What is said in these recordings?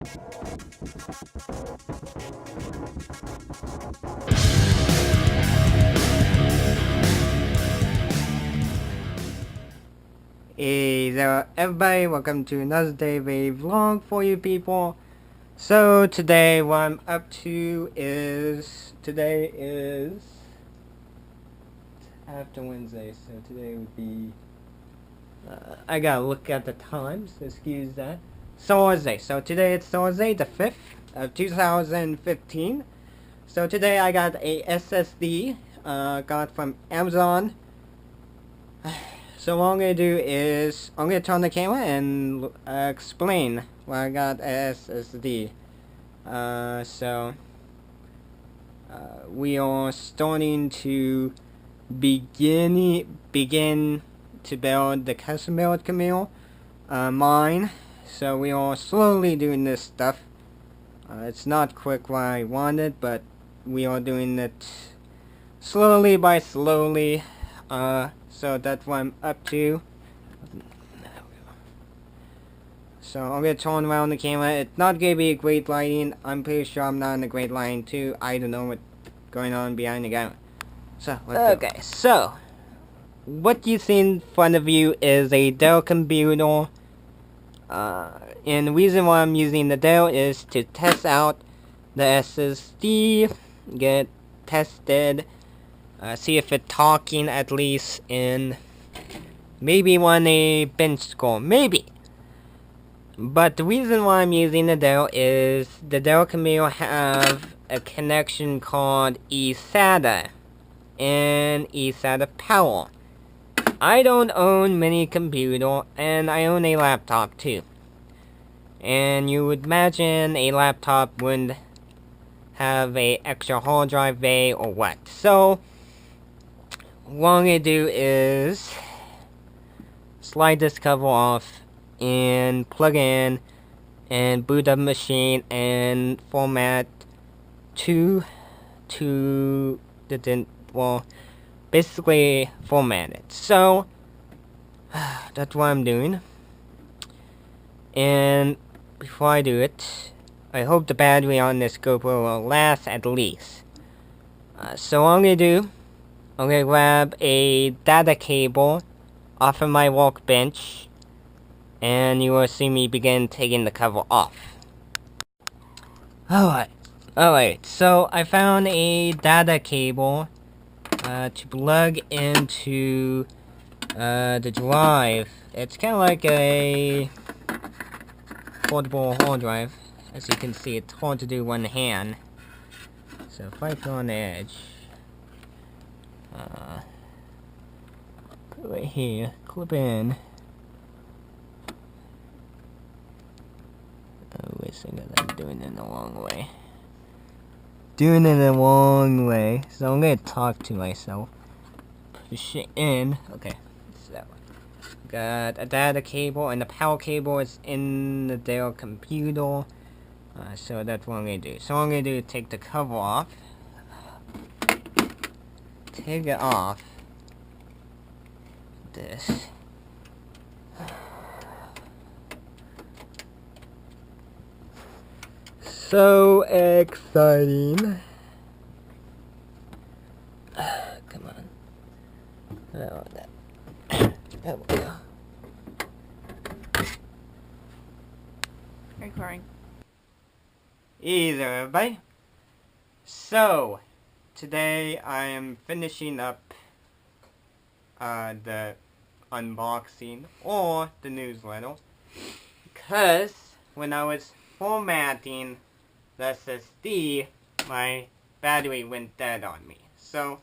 Hey there everybody, welcome to another day of a vlog for you people. So today what I'm up to is, today is after Wednesday, so today would be, I gotta look at the times, excuse that. Thursday, so today it's Thursday the 5th of 2015. So today I got a SSD, got from Amazon. So what I'm going to do is, I'm going to turn the camera and explain why I got SSD. We are starting to begin to build the custom build Camille mine. So we are slowly doing this stuff. It's not quick what I wanted, but we are doing it slowly by slowly. So that's what I'm up to. So I'm gonna turn around the camera. It's not gonna be a great lighting. I'm pretty sure I'm not in a great lighting too. I don't know what's going on behind the camera. So let's go. So what you see in front of you is a Dell computer. And the reason why I'm using the Dell is to test out the SSD, get tested. See if it's talking at least in maybe run a bench score, maybe. But the reason why I'm using the Dell is the Dell Camille have a connection called eSATA and eSATA Power. I don't own many computer and I own a laptop too. And you would imagine a laptop wouldn't have a extra hard drive bay or what. So what I'm going to do is slide this cover off and plug in and boot up the machine and format basically format it. So that's what I'm doing. And before I do it, I hope the battery on this GoPro will last at least. So what I'm going to do, I'm going to grab a data cable off of my workbench, and you will see me begin taking the cover off. Alright, so I found a data cable to plug into the drive. It's kind of like a portable hard drive. As you can see, it's hard to do one hand. So if I go on the edge, put it right here, clip in. Oh, wait a second, I'm doing it the wrong way. So I'm gonna talk to myself. Push it in. Okay, it's that one. Got a data cable, and the power cable is in the Dell computer. So that's what I'm gonna do. So what I'm gonna do is take the cover off. Take it off. This. So exciting. Come on. Oh, that. There we go. Recording. Either, everybody. So, today I am finishing up the unboxing or the newsletter, because when I was formatting the SSD, my battery went dead on me. So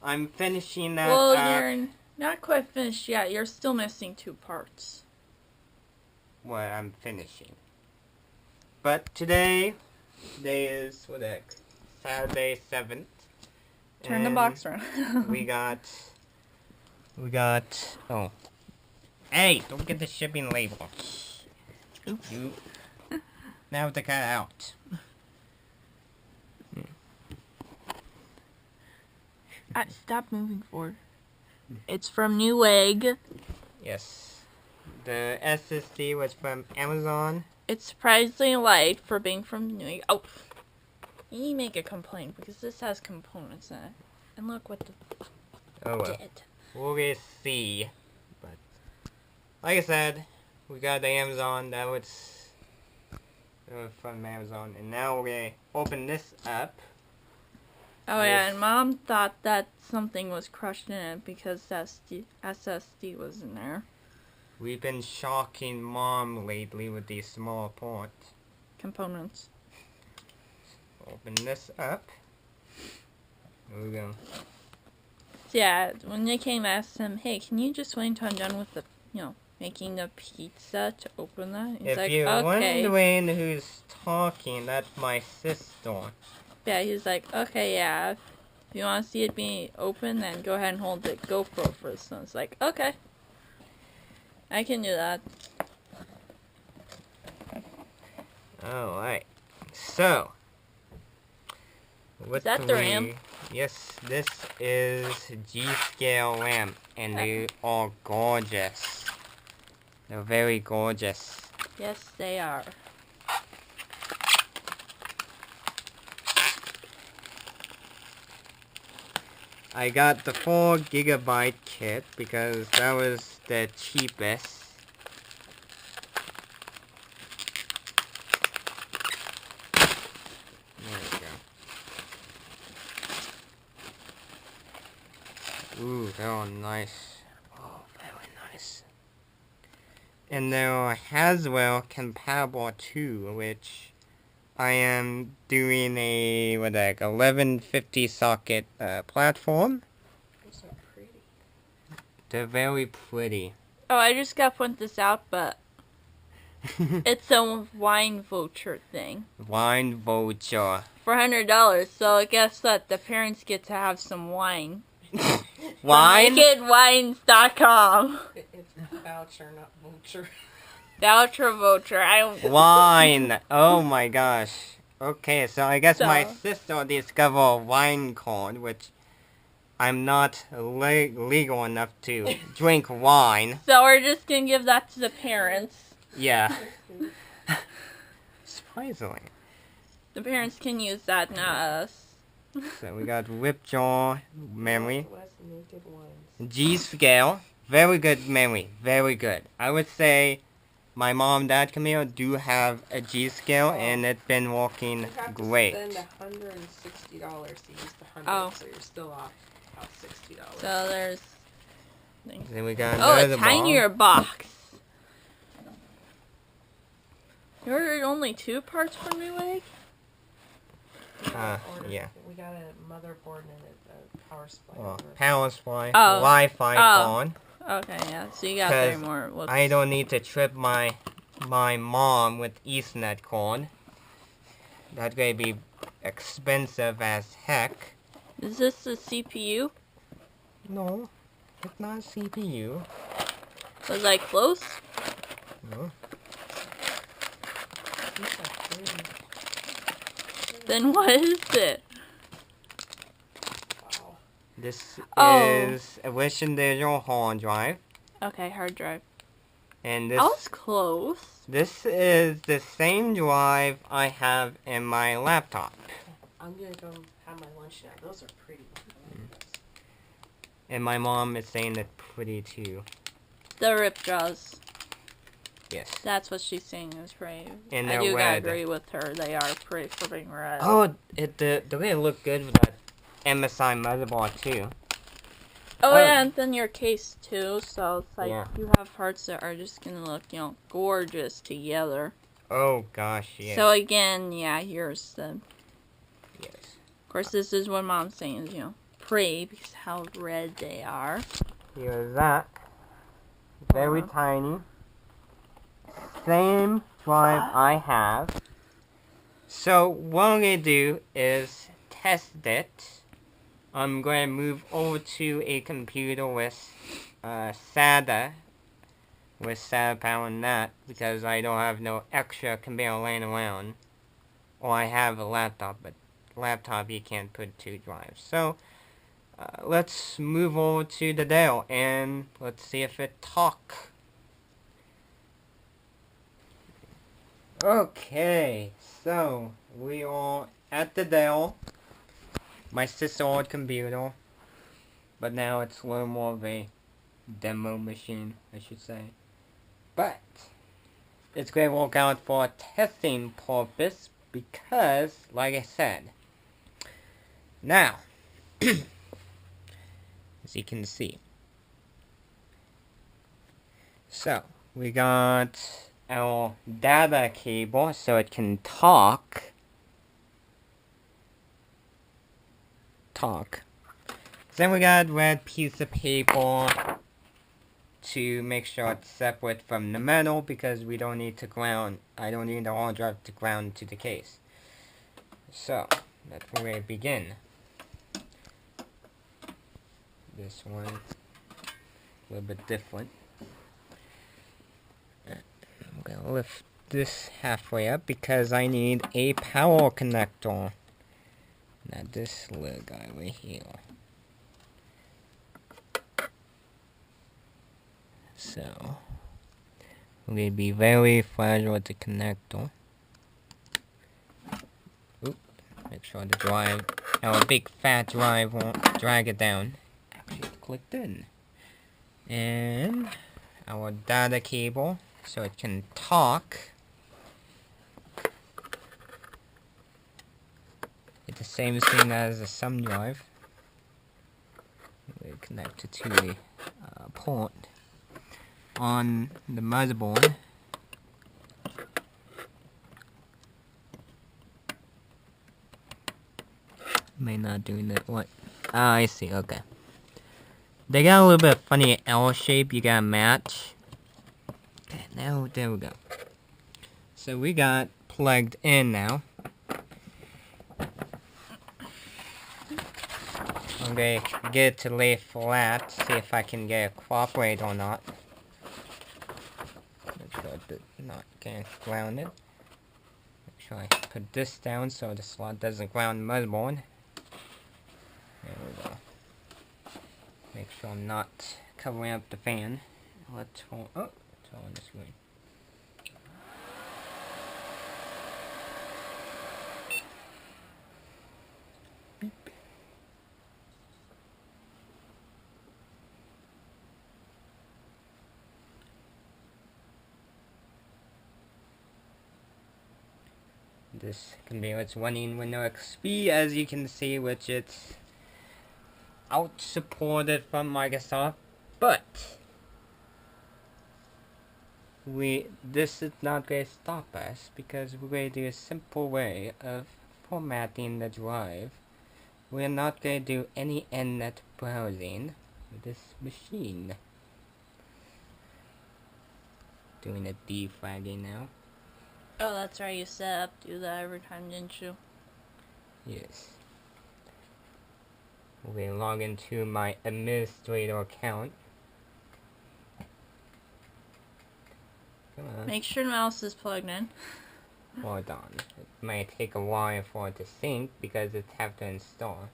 I'm finishing that Well, up. you're not quite finished yet. You're still missing 2 parts. What I'm finishing. But today is, what the heck, Saturday 7th. Turn the box around. we got, oh. Hey, don't get the shipping label. Oops. You, now to cut out. Stop moving forward. It's from Newegg. Yes. The SSD was from Amazon. It's surprisingly light for being from New York. Oh, you make a complaint because this has components in it. And look what the did. We'll see. But like I said, we got the Amazon. That was from Amazon, and now we're gonna open this up. Oh yeah, and Mom thought that something was crushed in it because SSD was in there. We've been shocking Mom lately with these small parts. Components. Open this up. There we go. So yeah, when they came, I asked him, "Hey, can you just wait until I'm done with the, making the pizza to open that?" He's If like, you're "Okay." wondering who's talking, that's my sister. Yeah, he's like, "Okay, yeah. If you want to see it being open, then go ahead and hold the GoPro for this." And it's like, "Okay, I can do that." Alright. So. Is that the RAM? Yes, this is G-Scale RAM. And they are gorgeous. They're very gorgeous. Yes, they are. I got the 4GB kit because that was the cheapest. There we go. Ooh, they are nice. Oh, very nice. And they're Haswell compatible too, which I am doing a 1150 socket platform. Those are pretty. They're very pretty. Oh, I just got to point this out, but it's a wine voucher thing. Wine voucher. For $100, so I guess that the parents get to have some wine. Wine? MakeItWines.com. It's voucher, not vulture. Voucher. Wine. Oh my gosh. Okay, so I guess my sister discovered a wine card, which I'm not legal enough to drink wine. So we're just gonna give that to the parents. Yeah. Surprisingly. The parents can use that, not us. So we got Ripjaw memory. G-Scale. Very good memory. Very good. I would say my mom, dad, Camille do have a G-Scale, and it's been working great. You have to spend $160 to use the 100, so you're still off about $60. So there's... Then we got a tinier box. You ordered only 2 parts for Newegg? Yeah. We got a motherboard and a power supply. Power supply, Oh. Wi-Fi phone. Okay, yeah. So you got 3 more. Whoops. I don't need to trip my mom with Ethernet cord. That's gonna be expensive as heck. Is this the CPU? No, it's not a CPU. Was I close? No. Then what is it? Wow. This is a Western Digital hard drive. Okay, hard drive. And I was close. this is the same drive I have in my laptop. I'm gonna go have my lunch now. Those are pretty. And my mom is saying it's pretty too. The rip jaws. Yes. That's what she's saying is right. And I they're do red. agree with her. They are pretty flipping red. Oh, the way it look good with that MSI motherboard too. Oh, yeah, and then your case too. So it's like you have parts that are just gonna look, gorgeous together. Oh gosh, yeah. So again, yeah, here's the. Yes. Of course, this is what Mom's saying is, pretty because how red they are. Here's that. Very tiny. Same drive I have. So what I'm going to do is test it. I'm going to move over to a computer with SATA. With SATA power and that. Because I don't have no extra computer laying around. Or I have a laptop. But laptop you can't put 2 drives. So let's move over to the Dell. And let's see if it talks. Okay, so we are at the Dell, my sister's old computer, but now it's a little more of a demo machine, I should say. But it's going to work out for a testing purpose because, like I said, now, as you can see, so we got our data cable so it can talk. Then we got red piece of paper to make sure it's separate from the metal because we don't need to ground. I don't need the hard drive to ground to the case. So that's where we begin. This one a little bit different. I'm gonna lift this halfway up because I need a power connector. Now this little guy right here. So we're gonna be very fragile with the connector. Oop, make sure the drive, our big fat drive won't drag it down. Actually, it clicked in. And our data cable so it can talk. It's the same thing as a thumb drive. We connect it to the port on the motherboard. May not doing that. What? Ah, I see. Okay. They got a little bit funny L shape. You gotta match. Okay, now there we go. So we got plugged in now. I'm gonna get it to lay flat. See if I can get it cooperate or not. Make sure it's not getting grounded. Make sure I put this down so the slot doesn't ground the motherboard. There we go. Make sure I'm not covering up the fan. Let's hold. Oh, it's on the screen. Beep. This computer is running Windows XP, as you can see, which it's out supported from Microsoft, but this is not going to stop us because we're going to do a simple way of formatting the drive. We're not going to do any internet browsing with this machine. Doing a deflagging now. Oh, that's right, you set up do that every time, didn't you? Yes. We're going to log into my administrator account. Come on. Make sure the mouse is plugged in. Hold on. It might take a while for it to sync because it have to install.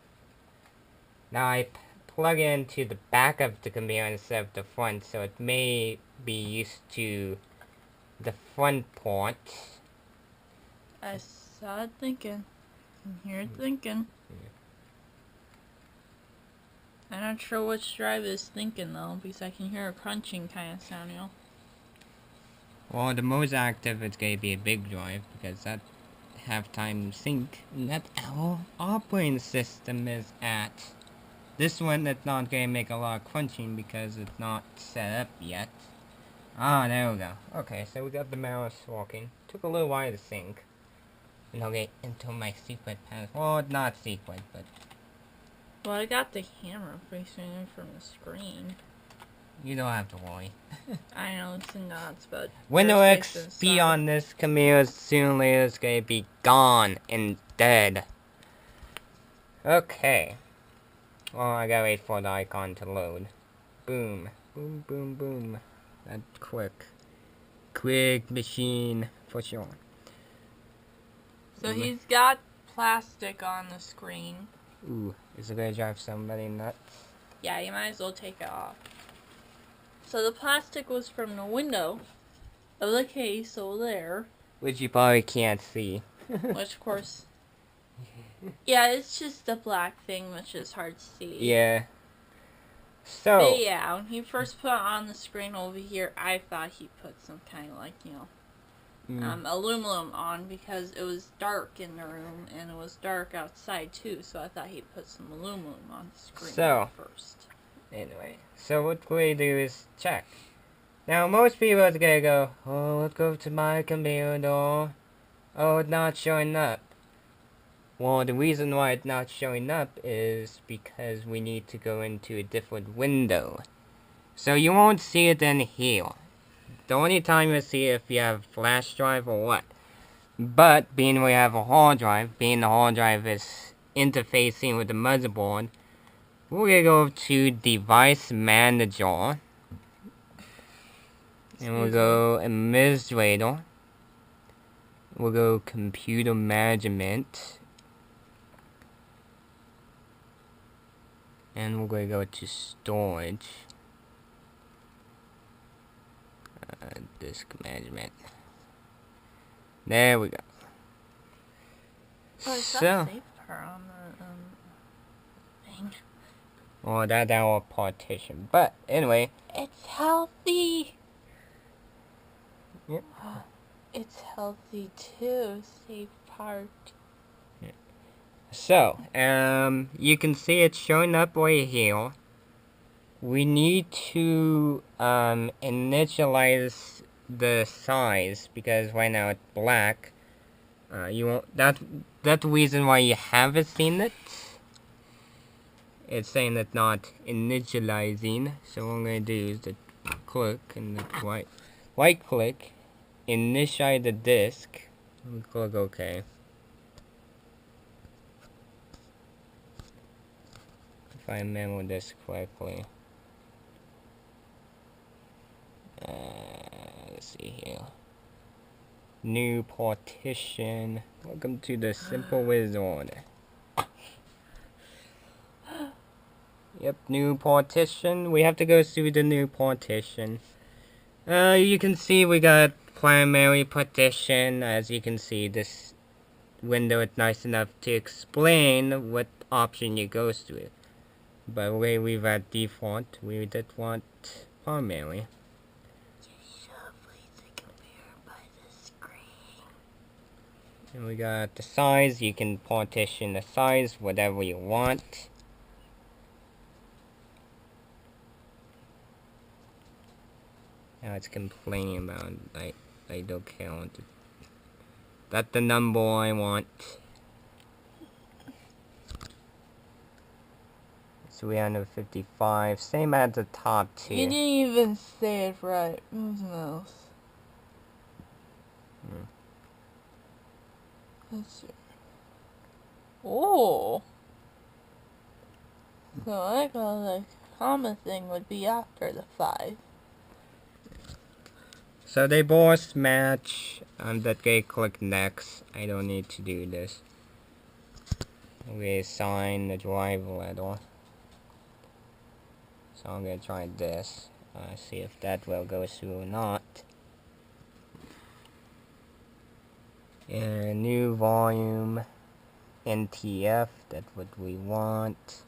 Now I plug into the back of the computer instead of the front, so it may be used to the front port. I saw it thinking. I hear it thinking. I'm not sure which drive is thinking though, because I can hear a crunching kind of sound, you know. Well, the most active is going to be a big drive because that half-time sync that our operating system is at. This one it's not going to make a lot of crunching because it's not set up yet. Ah, there we go. Okay, so we got the mouse working. Took a little while to sync. And I'll get into my secret password. Well, not secret, but... Well, I got the camera facing in from the screen. You don't have to worry. I know it's nuts, but... Windows XP on this computer sooner or later is going to be gone and dead. Okay. Well, I gotta wait for the icon to load. Boom. Boom, boom, boom. That's quick. Quick machine, for sure. So he's got plastic on the screen. Ooh, is it gonna drive somebody nuts? Yeah, you might as well take it off. So the plastic was from the window of the case over there. which you probably can't see. Which, of course... Yeah, it's just the black thing, which is hard to see. Yeah. So... But yeah, when he first put it on the screen over here, I thought he put some kind of like, you know... aluminum on because it was dark in the room and it was dark outside too, so I thought he'd put some aluminum on the screen first. Anyway, so what we do is check. Now most people are gonna go, oh, let's go to my computer. Oh, it's not showing up. Well, the reason why it's not showing up is because we need to go into a different window. So you won't see it in here. The only time you'll see it if you have a flash drive or what. But, being we have a hard drive, being the hard drive is interfacing with the motherboard, we're gonna go to Device Manager. And we'll go Administrator. We'll go Computer Management. And we're gonna go to Storage. Disk Management. There we go. Oh, it's So, not safe part on the thing. well, that's our partition. But anyway, It's healthy. Yep. It's healthy too. Safe part. So, you can see it showing up right here. We need to initialize the size because right now it's black. You won't. That's the reason why you haven't seen it. It's saying it's not initializing. So what I'm gonna do is to click and right click, initialize the disk. And click OK. If I remember this correctly. Let's see here. New partition. Welcome to the Simple Wizard. Yep, new partition. We have to go through the new partition. You can see we got primary partition. As you can see, this window is nice enough to explain what option you go through. By the way, we've at default. We did want primary. And we got the size. You can partition the size whatever you want. Now it's complaining about I don't count. That's the number I want. 355. Same at the top too. You didn't even say it right. Who's mouse? Let's see. Oh. So I got the comma thing would be after the 5. So they both match. That guy click next. I don't need to do this. We assign the driver letter. So I'm gonna try this. See if that will go through or not. And new volume NTF, that's what we want.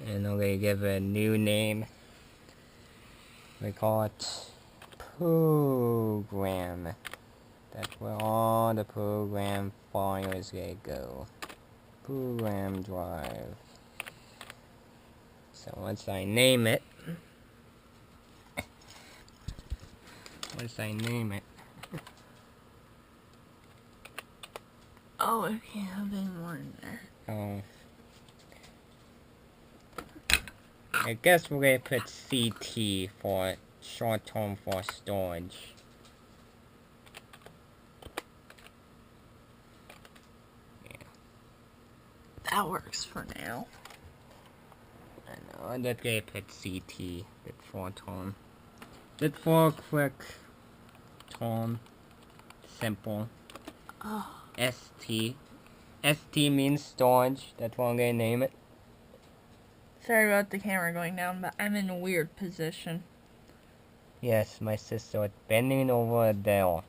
And I'm gonna give it a new name. We call it program. That's where all the program files gonna go. Program drive. So once I name it, Oh, I can't have any more in there. oh, I guess we're gonna put CT for short term for storage. Yeah. That works for now. I know, I'm just gonna put CT, bit for term. Bit for quick term. Simple. Oh. ST. ST means storage, that's what I'm gonna name it. Sorry about the camera going down, but I'm in a weird position. Yes, my sister is bending over there.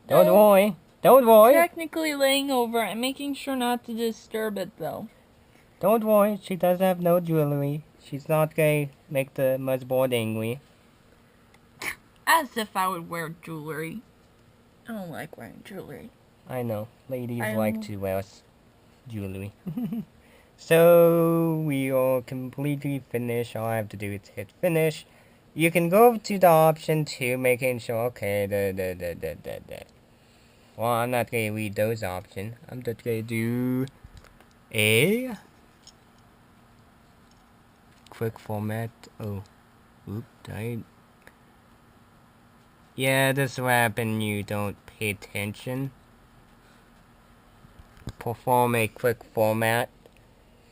Don't worry. Don't worry. Technically laying over. I'm making sure not to disturb it though. Don't worry. She does have no jewelry. She's not gonna make the motherboard angry. As if I would wear jewelry. I don't like wearing jewelry. I know. Ladies like to wear jewelry. So, we are completely finished. All I have to do is hit finish. You can go to the option 2, making sure, okay, well, I'm not gonna read those options. I'm just gonna do a quick format. Oh, oops, yeah, this will happen. You don't pay attention. Perform a quick format.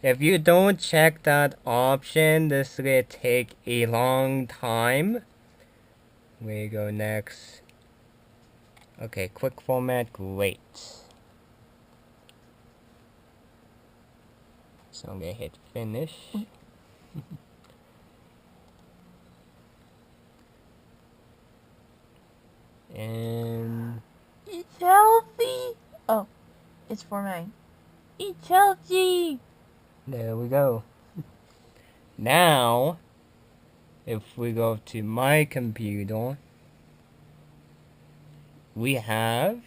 If you don't check that option, this will take a long time. We go next. Okay, quick format, great. So I'm gonna hit finish. And It's healthy. Oh, it's for mine. It's healthy. there we go. Now, if we go to my computer, we have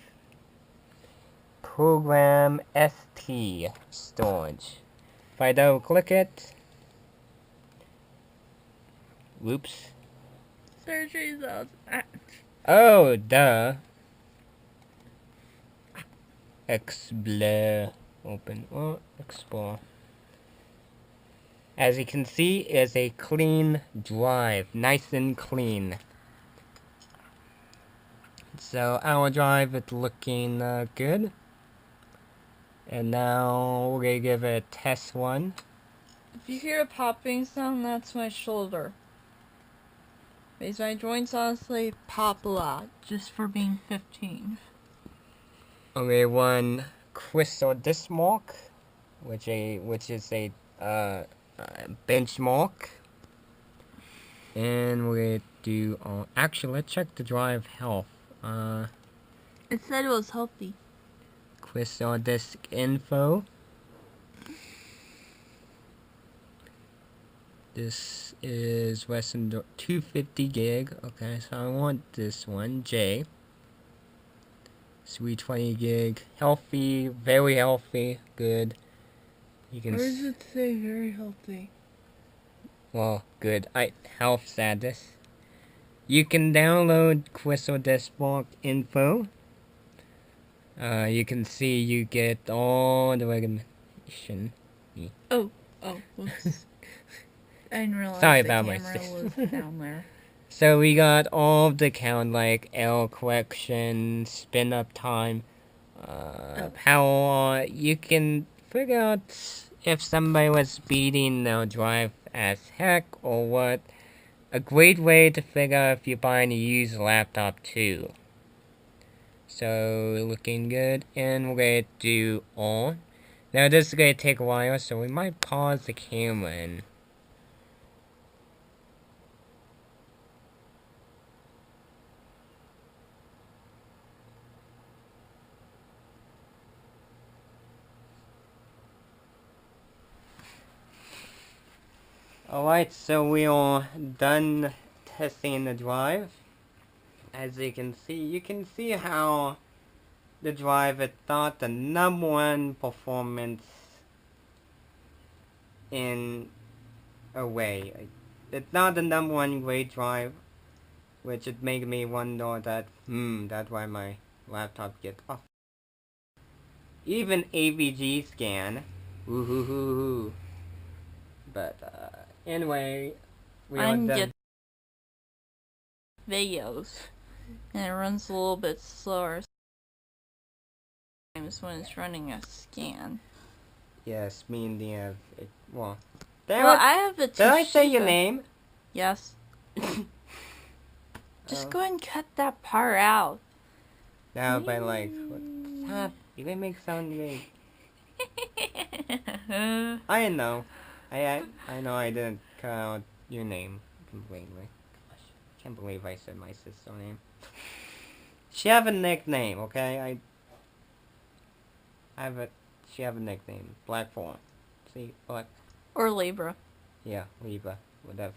program ST storage. If I double click it, whoops. Surgery results. Oh, duh. Explore. Open. Oh, explore. As you can see, it's a clean drive. Nice and clean. So, our drive is looking good. And now, we're gonna give it a test one. If you hear a popping sound, that's my shoulder. Because my joints honestly pop a lot, just for being 15. Okay, one crystal disc mark, which is a benchmark, and we're gonna do. Actually, let's check the drive health. It said it was healthy. Crystal disk info. This is less than 250 gig. Okay, so I want this one, J. 320 gig, healthy, very healthy, good. You can. Where does it say very healthy? Well, good. Health status. You can download Crystal Dashboard info. You can see you get all the recommendation. Oh, whoops. I didn't realize Sorry the about my camera was down there. So we got all of the count, like error correction, spin up time, power. You can figure out if somebody was speeding their drive as heck or what. A great way to figure out if you're buying a used laptop too. So looking good, and we're gonna do on. Now this is gonna take a while, so we might pause the camera and. Alright, so we are done testing the drive. As you can see how the drive is not the #1 performance in a way. It's not the #1 great drive, which it made me wonder that, that's why my laptop gets off. Even AVG scan, woohoo. But, anyway, we are done. Videos, and it runs a little bit slower sometimes when it's running a scan. Yes, me and the well, I have a Toshiba. Did I say your name? Yes. Just go ahead and cut that part out. Now, by like, stop. You gonna make sound great. I know. I know I didn't cut out your name completely. Can't believe I said my sister's name. She have a nickname, okay? She have a nickname. Blackthorn. See, Black. Or Libra. Yeah, Libra. Whatever.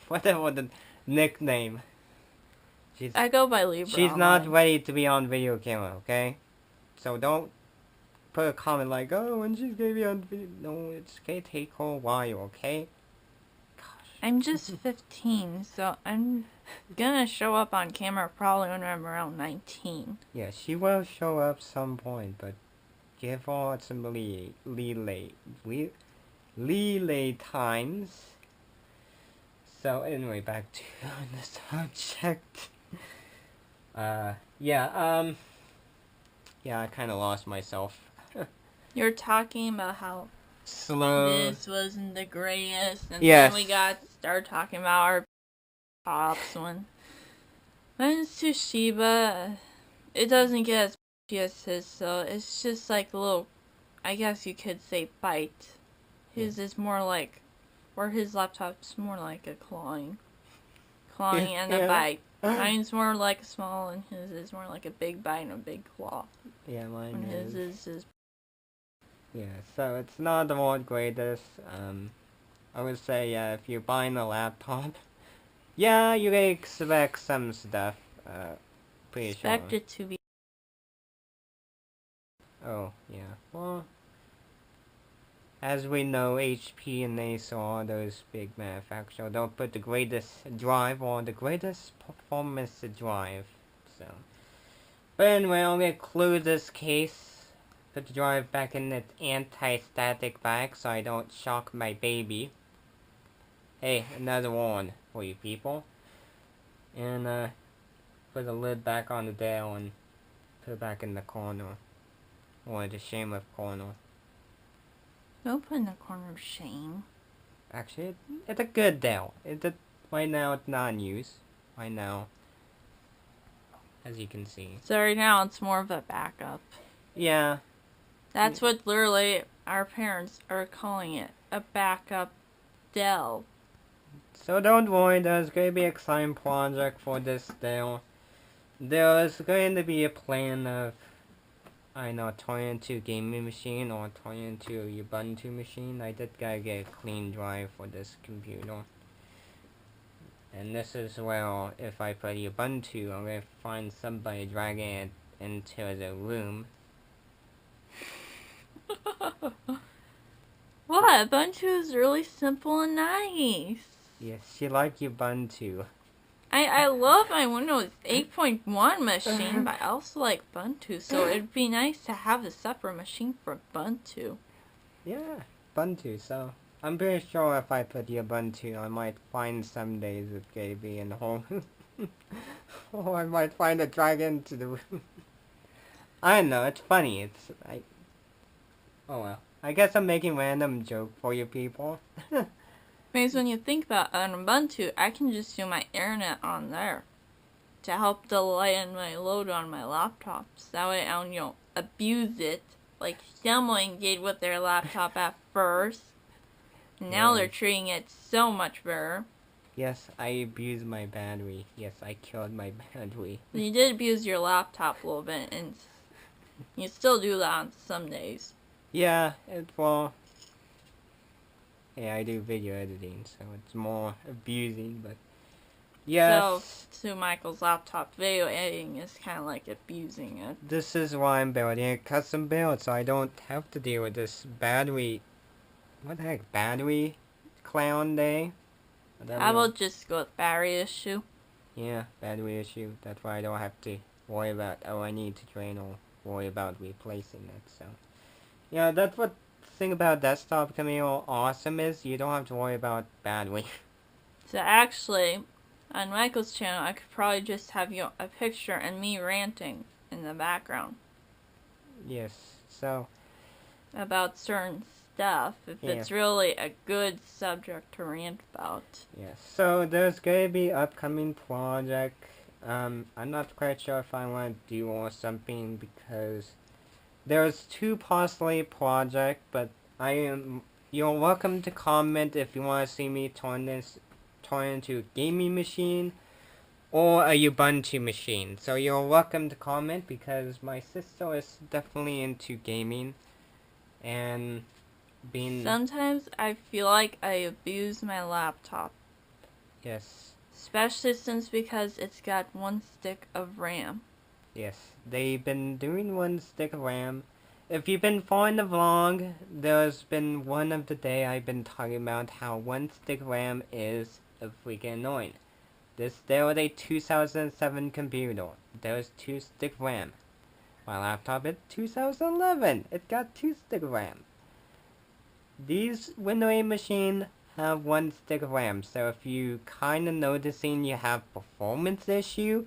Whatever the nickname. I go by Libra. She's online. not ready to be on video camera, okay? So don't put a comment like, oh, when she's gonna be on video. No, it's gonna take her a while, okay? Gosh. I'm just 15, so I'm gonna show up on camera probably when I'm around 19. Yeah, she will show up some point, but give her some leeway times. So anyway, back to the subject. Yeah, I kind of lost myself. You're talking about how Slow. this wasn't the greatest, and Yes. then we started talking about our tops one. Mine's Toshiba. It doesn't get as much as his, so it's just like a little, I guess you could say, bite. His is more like, or his laptop's more like a clawing and a bite. Mine's more like a small, and his is more like a big bite and a big claw. Yeah, mine And is. his is. Yeah, so it's not the world's greatest. I would say, if you're buying a laptop, yeah, you can expect some stuff. Pretty Expect sure. it to be. Oh, yeah. Well, as we know, HP and Acer are those big manufacturers. Don't put the greatest drive or the greatest performance drive. So, but anyway, I'm gonna close this case. Put the drive back in its anti-static bag so I don't shock my baby. Hey, another one for you people. And put the lid back on the Dell and put it back in the corner. Or the shameless corner. Don't put in the corner of shame. Actually, it's a good Dell. Right now it's not in use. Right now, as you can see. So right now it's more of a backup. Yeah. That's what literally our parents are calling it. A backup Dell. So don't worry, there's going to be an exciting project for this Dell. There's going to be a plan of, I know, turning into a gaming machine or turning into a Ubuntu machine. I did gotta get a clean drive for this computer. And this is where, if I put Ubuntu, I'm gonna find somebody dragging it into the room. What? Ubuntu is really simple and nice. Yes, she likes Ubuntu. I love my Windows 8.1 machine, but I also like Ubuntu, so it'd be nice to have a separate machine for Ubuntu. Yeah, Ubuntu, so I'm pretty sure if I put Ubuntu, I might find some days it's gonna be in the home. Or I might find a dragon to the room. I don't know, it's funny, oh well. I guess I'm making random joke for you people. Because when you think about an Ubuntu, I can just do my internet on there to help delay my load on my laptops. That way I don't, abuse it like someone did with their laptop at first. Now they're treating it so much better. Yes, I abused my battery. Yes, I killed my battery. You did abuse your laptop a little bit, and you still do that on some days. Yeah, well, yeah, I do video editing, so it's more abusing, but yes. So, to Michael's laptop, video editing is kind of like abusing it. This is why I'm building a custom build, so I don't have to deal with this battery, what the heck, battery clown day? How about just go with battery issue? Yeah, battery issue, that's why I don't have to worry about, oh, I need to drain or worry about replacing it, so. Yeah, that's what thing about desktop becoming awesome is you don't have to worry about battery. So actually, on Michael's channel, I could probably just have a picture and me ranting in the background. Yes, so. About certain stuff, if it's really a good subject to rant about. Yes, so there's gonna be upcoming project. I'm not quite sure if I want to do or something because there's two possibly project, but you're welcome to comment if you want to see me turn into a gaming machine, or a Ubuntu machine. So you're welcome to comment, because my sister is definitely into gaming and being... Sometimes I feel like I abuse my laptop. Yes. Especially because it's got 1 stick of RAM. Yes, they've been doing 1 stick of RAM. If you've been following the vlog, there's been one of the day I've been talking about how 1 stick of RAM is a freaking annoying. There was a 2007 computer. There was 2 stick of RAM. My laptop is 2011. It got 2 stick of RAM. These Windows 8 machines have 1 stick of RAM, so if you kind of noticing you have performance issue,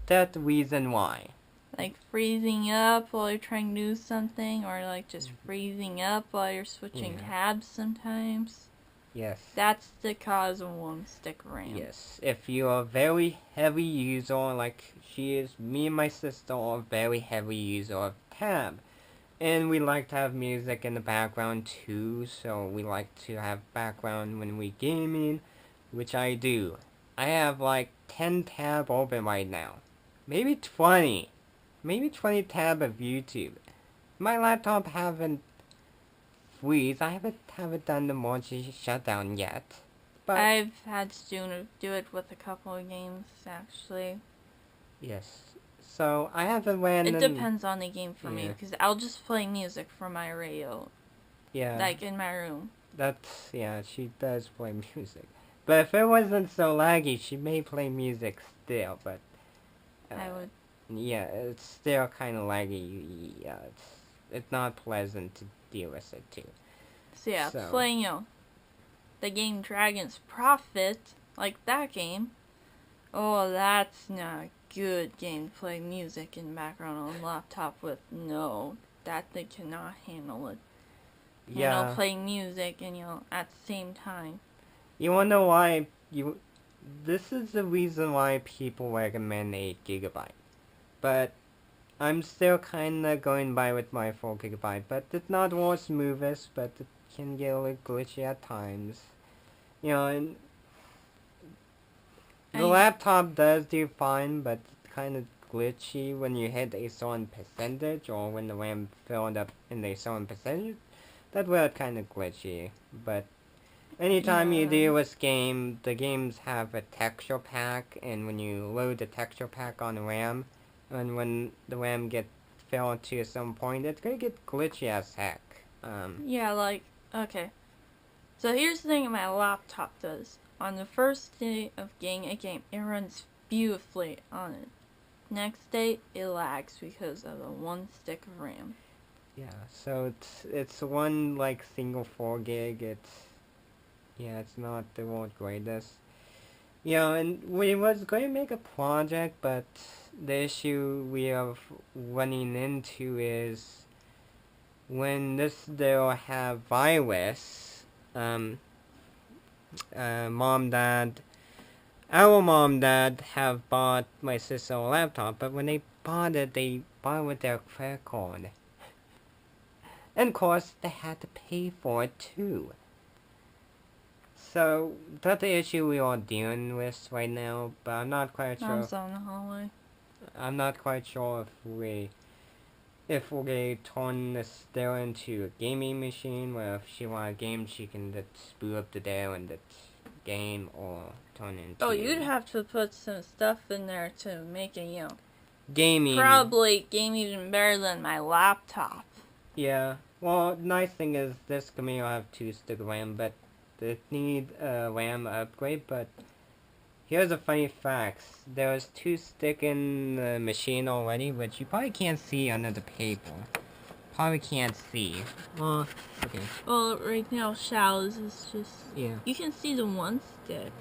that's the reason why. Like freezing up while you're trying to do something, or like just freezing up while you're switching tabs sometimes. Yes. That's the cause of 1 stick of RAM. Yes. If you're a very heavy user, like she is, me and my sister are a very heavy user of tab. And we like to have music in the background too, so we like to have background when we gaming, which I do. I have like 10 tab open right now. Maybe 20. Maybe 20 tab of YouTube. My laptop haven't freeze. I haven't done the emergency shutdown yet. But I've had to do it with a couple of games, actually. yes. So I haven't ran. It depends on the game for me, because I'll just play music from my radio. Yeah. Like in my room. That's, yeah, she does play music. But if it wasn't so laggy, she may play music still, but... I would... Yeah, it's still kind of laggy. Yeah, it's not pleasant to deal with it too. So yeah, playing, the game Dragon's Prophet, like that game. Oh, that's not a good game to play music in the background on a laptop with. No, that thing cannot handle it. Yeah. Playing music and, at the same time. You wanna know why this is the reason why people recommend 8 GB. But I'm still kinda going by with my 4 GB, but it's not the smoothest, but it can get a little glitchy at times. And the laptop does do fine, but it's kinda glitchy when you hit a certain percentage, or when the RAM filled up in a certain percentage. That's where it's kinda glitchy. But anytime you deal with the games have a texture pack, and when you load the texture pack on the RAM, and when the RAM gets filled to some point, it's gonna get glitchy as heck. Yeah, okay. So here's the thing my laptop does. On the first day of getting a game, it runs beautifully on it. Next day, it lags because of the 1 stick of RAM. Yeah, so it's one single 4 gig. It's not the world's greatest. And we was going to make a project, but the issue we are running into is when they'll have virus. Our mom, dad have bought my sister a laptop, but when they bought it with their credit card. And of course, they had to pay for it too. So, that's the issue we are dealing with right now, but I'm not quite sure. Mom's on the hallway. I'm not quite sure if we turn this still into a gaming machine, where if she wants a game, she can just boot up the Dell and just game, or turn it into... Oh, you'd have to put some stuff in there to make it, gaming. Probably game even better than my laptop. Yeah. Well, the nice thing is this computer will have 2 stick of RAM, but it need a RAM upgrade. But here's a funny fact: there's 2 stick in the machine already, which you probably can't see under the paper. Probably can't see. Okay. Well, right now, Shal's is just... Yeah. You can see the 1 stick.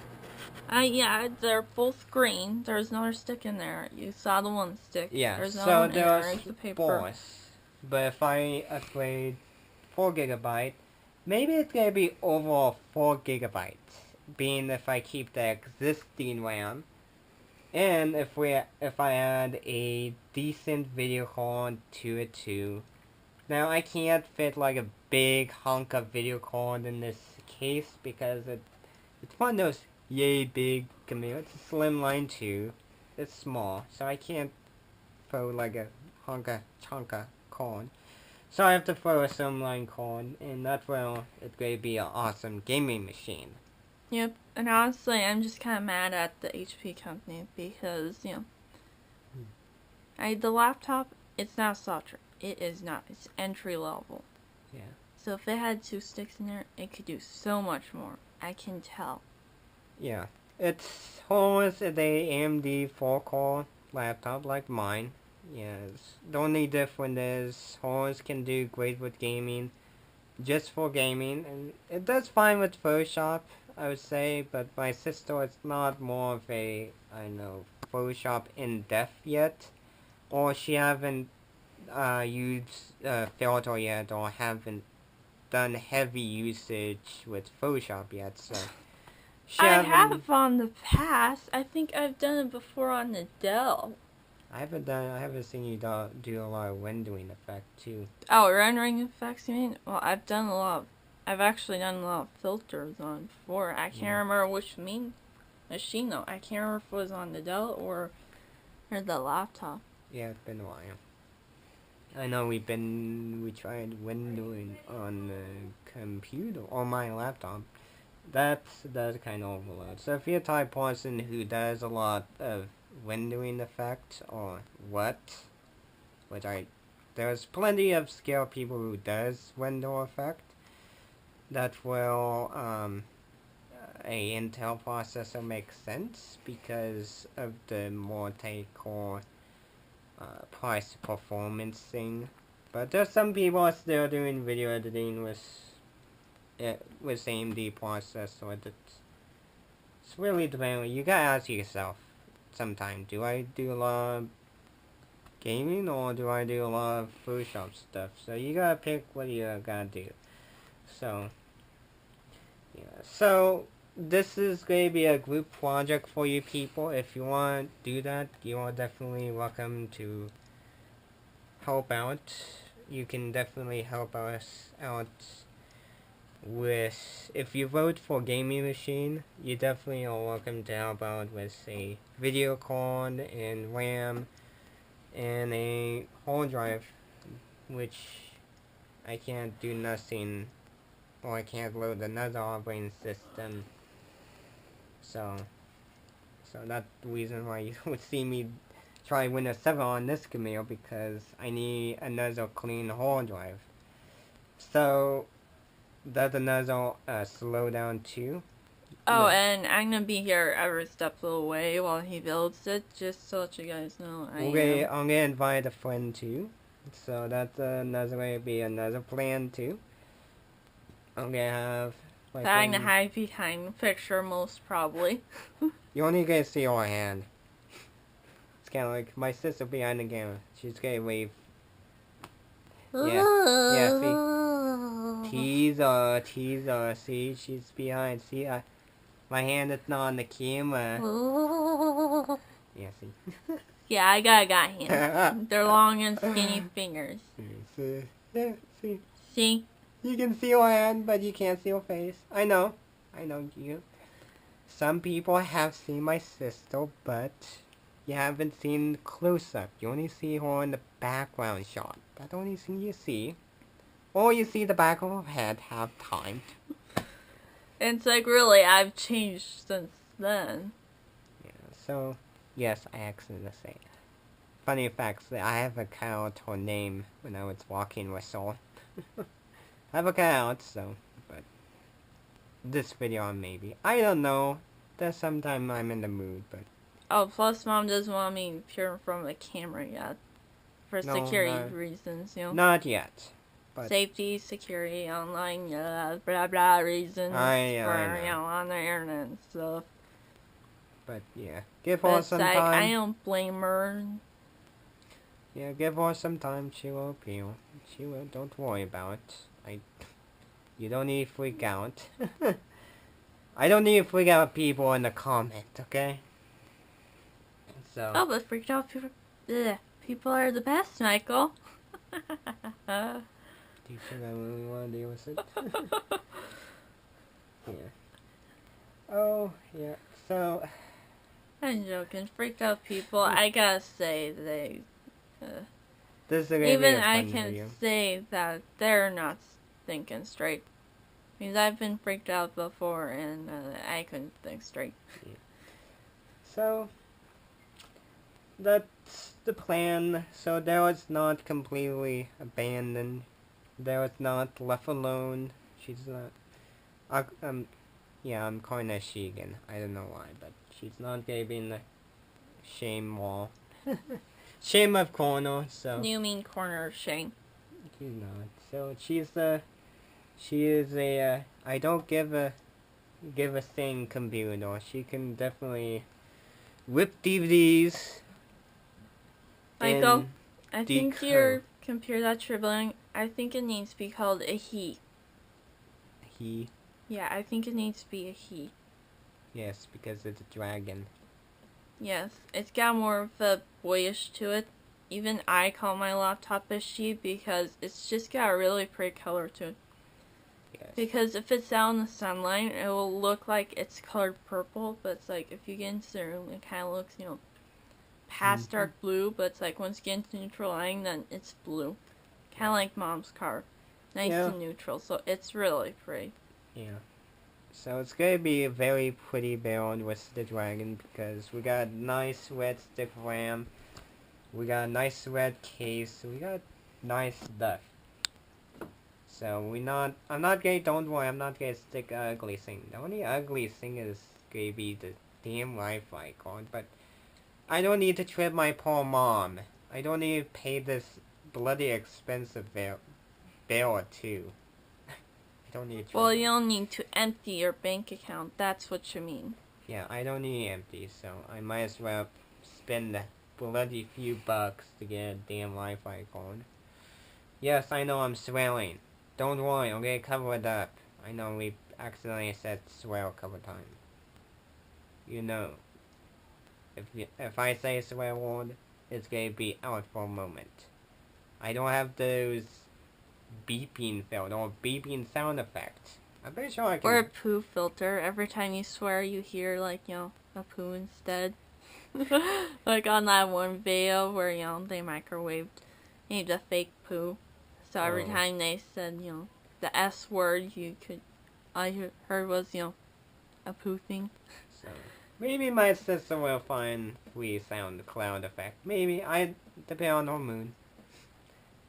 Yeah, they're both green. There's another stick in there. You saw the 1 stick. Yeah, there's so one there's the paper. 4. But if I upgrade 4 GB, maybe it's gonna be overall 4 GB. Being if I keep the existing RAM, and if I add a decent video card to it too. Now I can't fit like a big hunk of video card in this case, because it's one of those yay big camera. It's a slimline too. It's small, so I can't throw like a chonka corn. So I have to throw a slimline corn, and that's where it's going to be an awesome gaming machine. Yep, and honestly, I'm just kind of mad at the HP company because, you know, the laptop, it's not a soft drink. It is not. It's entry level. Yeah. So if it had 2 sticks in there, it could do so much more. I can tell. Yeah. It's almost a AMD 4-core laptop like mine. Yes. The only difference is Horus can do great with gaming, just for gaming, and it does fine with Photoshop, I would say, but my sister is not more of a, I know, Photoshop in depth yet, or she haven't used filter yet, or haven't done heavy usage with Photoshop yet, so I have on the past. I think I've done it before on the Dell. I haven't seen you do a lot of windowing effect too. Oh, rendering effects, you mean? Well, I've actually done a lot of filters on before. I can't remember which machine though. I can't remember if it was on the Dell or the laptop. Yeah, it's been a while. I know we tried windowing on the computer, on my laptop. That's kind of overload. So if you're a type person who does a lot of windowing effect or there's plenty of skilled people who does window effect, that will a Intel processor makes sense because of the multi-core price performance thing. But there's some people still doing video editing with AMD processor. It's really depending. You gotta ask yourself sometime, do I do a lot of gaming or do I do a lot of Photoshop stuff? So you gotta pick what you gotta do. So yeah, so this is going to be a group project for you people. If you want to do that, you are definitely welcome to help out. You can definitely help us out with, if you vote for gaming machine, you definitely are welcome to help out with a video card and RAM and a hard drive, which I can't do nothing, or I can't load another operating system. So that's the reason why you would see me try Windows 7 on this computer, because I need another clean hard drive. So that's another slowdown too. Oh, and I'm gonna be here every step of the way while he builds it, just to let you guys know. I'm gonna invite a friend too. So that's another way to be another plan too. I'm gonna have I'm gonna hide behind the picture most probably. You only gonna see our hand. It's kinda like my sister behind the camera. She's gonna wave. Yeah, see? Teaser, see? She's behind, see? My hand is not on the camera. Yeah, see? Yeah, I got hands. They're long and skinny fingers. Yeah, see? See? You can see her hand, but you can't see her face. I know you. Some people have seen my sister, but you haven't seen close-up. You only see her in the background shot. That's the only thing you see. Or you see the back of her head half time. It's like, really, I've changed since then. Yeah, so, yes, I accidentally say it. Funny facts, I have a count her name when I was walking with her. I have a count, so, but this video maybe. I don't know. There's sometime I'm in the mood, but. Oh, plus Mom doesn't want me to appear in front of the camera yet. For security reasons, you know. Not yet. But safety, security, online, blah blah reasons I for, you know, on the internet and stuff. But yeah, give her some time. I don't blame her. Yeah, give her some time. She will appeal. She will. Don't worry about it. You don't need to freak out. I don't need to freak out people in the comment, okay? So. Oh, but freaked out people. People are the best, Michael. Do you think I really want to deal with it? Yeah. Oh, yeah. So, I'm joking. Freaked out people, I gotta say, they... this is gonna be even a I fun can video. say that they're not thinking straight. Because I've been freaked out before, and I couldn't think straight. Yeah. So, that's the plan. So that was not completely abandoned. That was not left alone. She's not... yeah, I'm calling her she again. I don't know why, but she's not gonna be in the shame wall. Shame of corner, so... You mean corner of shame. She's not. So she is a, I don't give a thing computer. She can definitely rip DVDs. Michael, I decode. think your computer that you're building, I think it needs to be called a he. He? Yeah, I think it needs to be a he. Yes, because it's a dragon. Yes, it's got more of a boyish to it. Even I call my laptop a she because it's just got a really pretty color to it. Yes. Because if it's out in the sunlight, it will look like it's colored purple, but it's like if you get into the room, it kind of looks, you know, past dark blue, but it's like once you get into neutral lighting, then it's blue. Kind of like Mom's car. Nice and neutral, so it's really pretty. Yeah. So it's gonna be a very pretty build with the dragon because we got a nice red stick RAM. We got a nice red case. We got nice stuff. So don't worry, I'm not gonna stick an ugly thing. The only ugly thing is gonna be the damn Wi-Fi card, but I don't need to trip my poor mom. I don't need to pay this bloody expensive bill too. I don't need to. Well, you don't need to empty your bank account, that's what you mean. Yeah, I don't need empty, so I might as well spend the bloody few bucks to get a damn Wi-Fi card. Yes, I know I'm swearing. Don't worry, I'm gonna cover it up. I know we accidentally said swear a couple times. You know, if I say a swear word, it's gonna be out for a moment. I don't have those beeping filter or beeping sound effect. I'm pretty sure I can. Or a poo filter. Every time you swear, you hear, like, you know, a poo instead. Like on that one video where, you know, they microwaved the fake poo. So every time they said, you know, the S word, I heard was, you know, a poo thing. So, maybe my sister will find we sound cloud effect. Maybe, depend on her mood.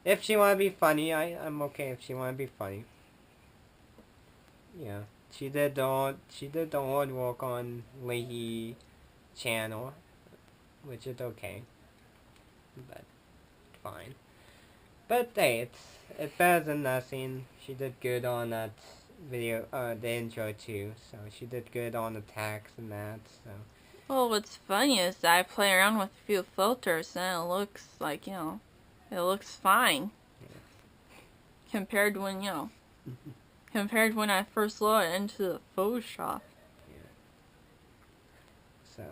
If she wanna be funny, I'm okay if she wanna be funny. Yeah. She did the hard work on Leahy channel, which is okay. But fine. But hey, it's better than nothing. She did good on that video, the intro too. So she did good on the tags and that. So. Well, what's funny is that I play around with a few filters and it looks like, you know, it looks fine. Yeah. Compared when, you know, compared when I first loaded into the Photoshop. Yeah. So,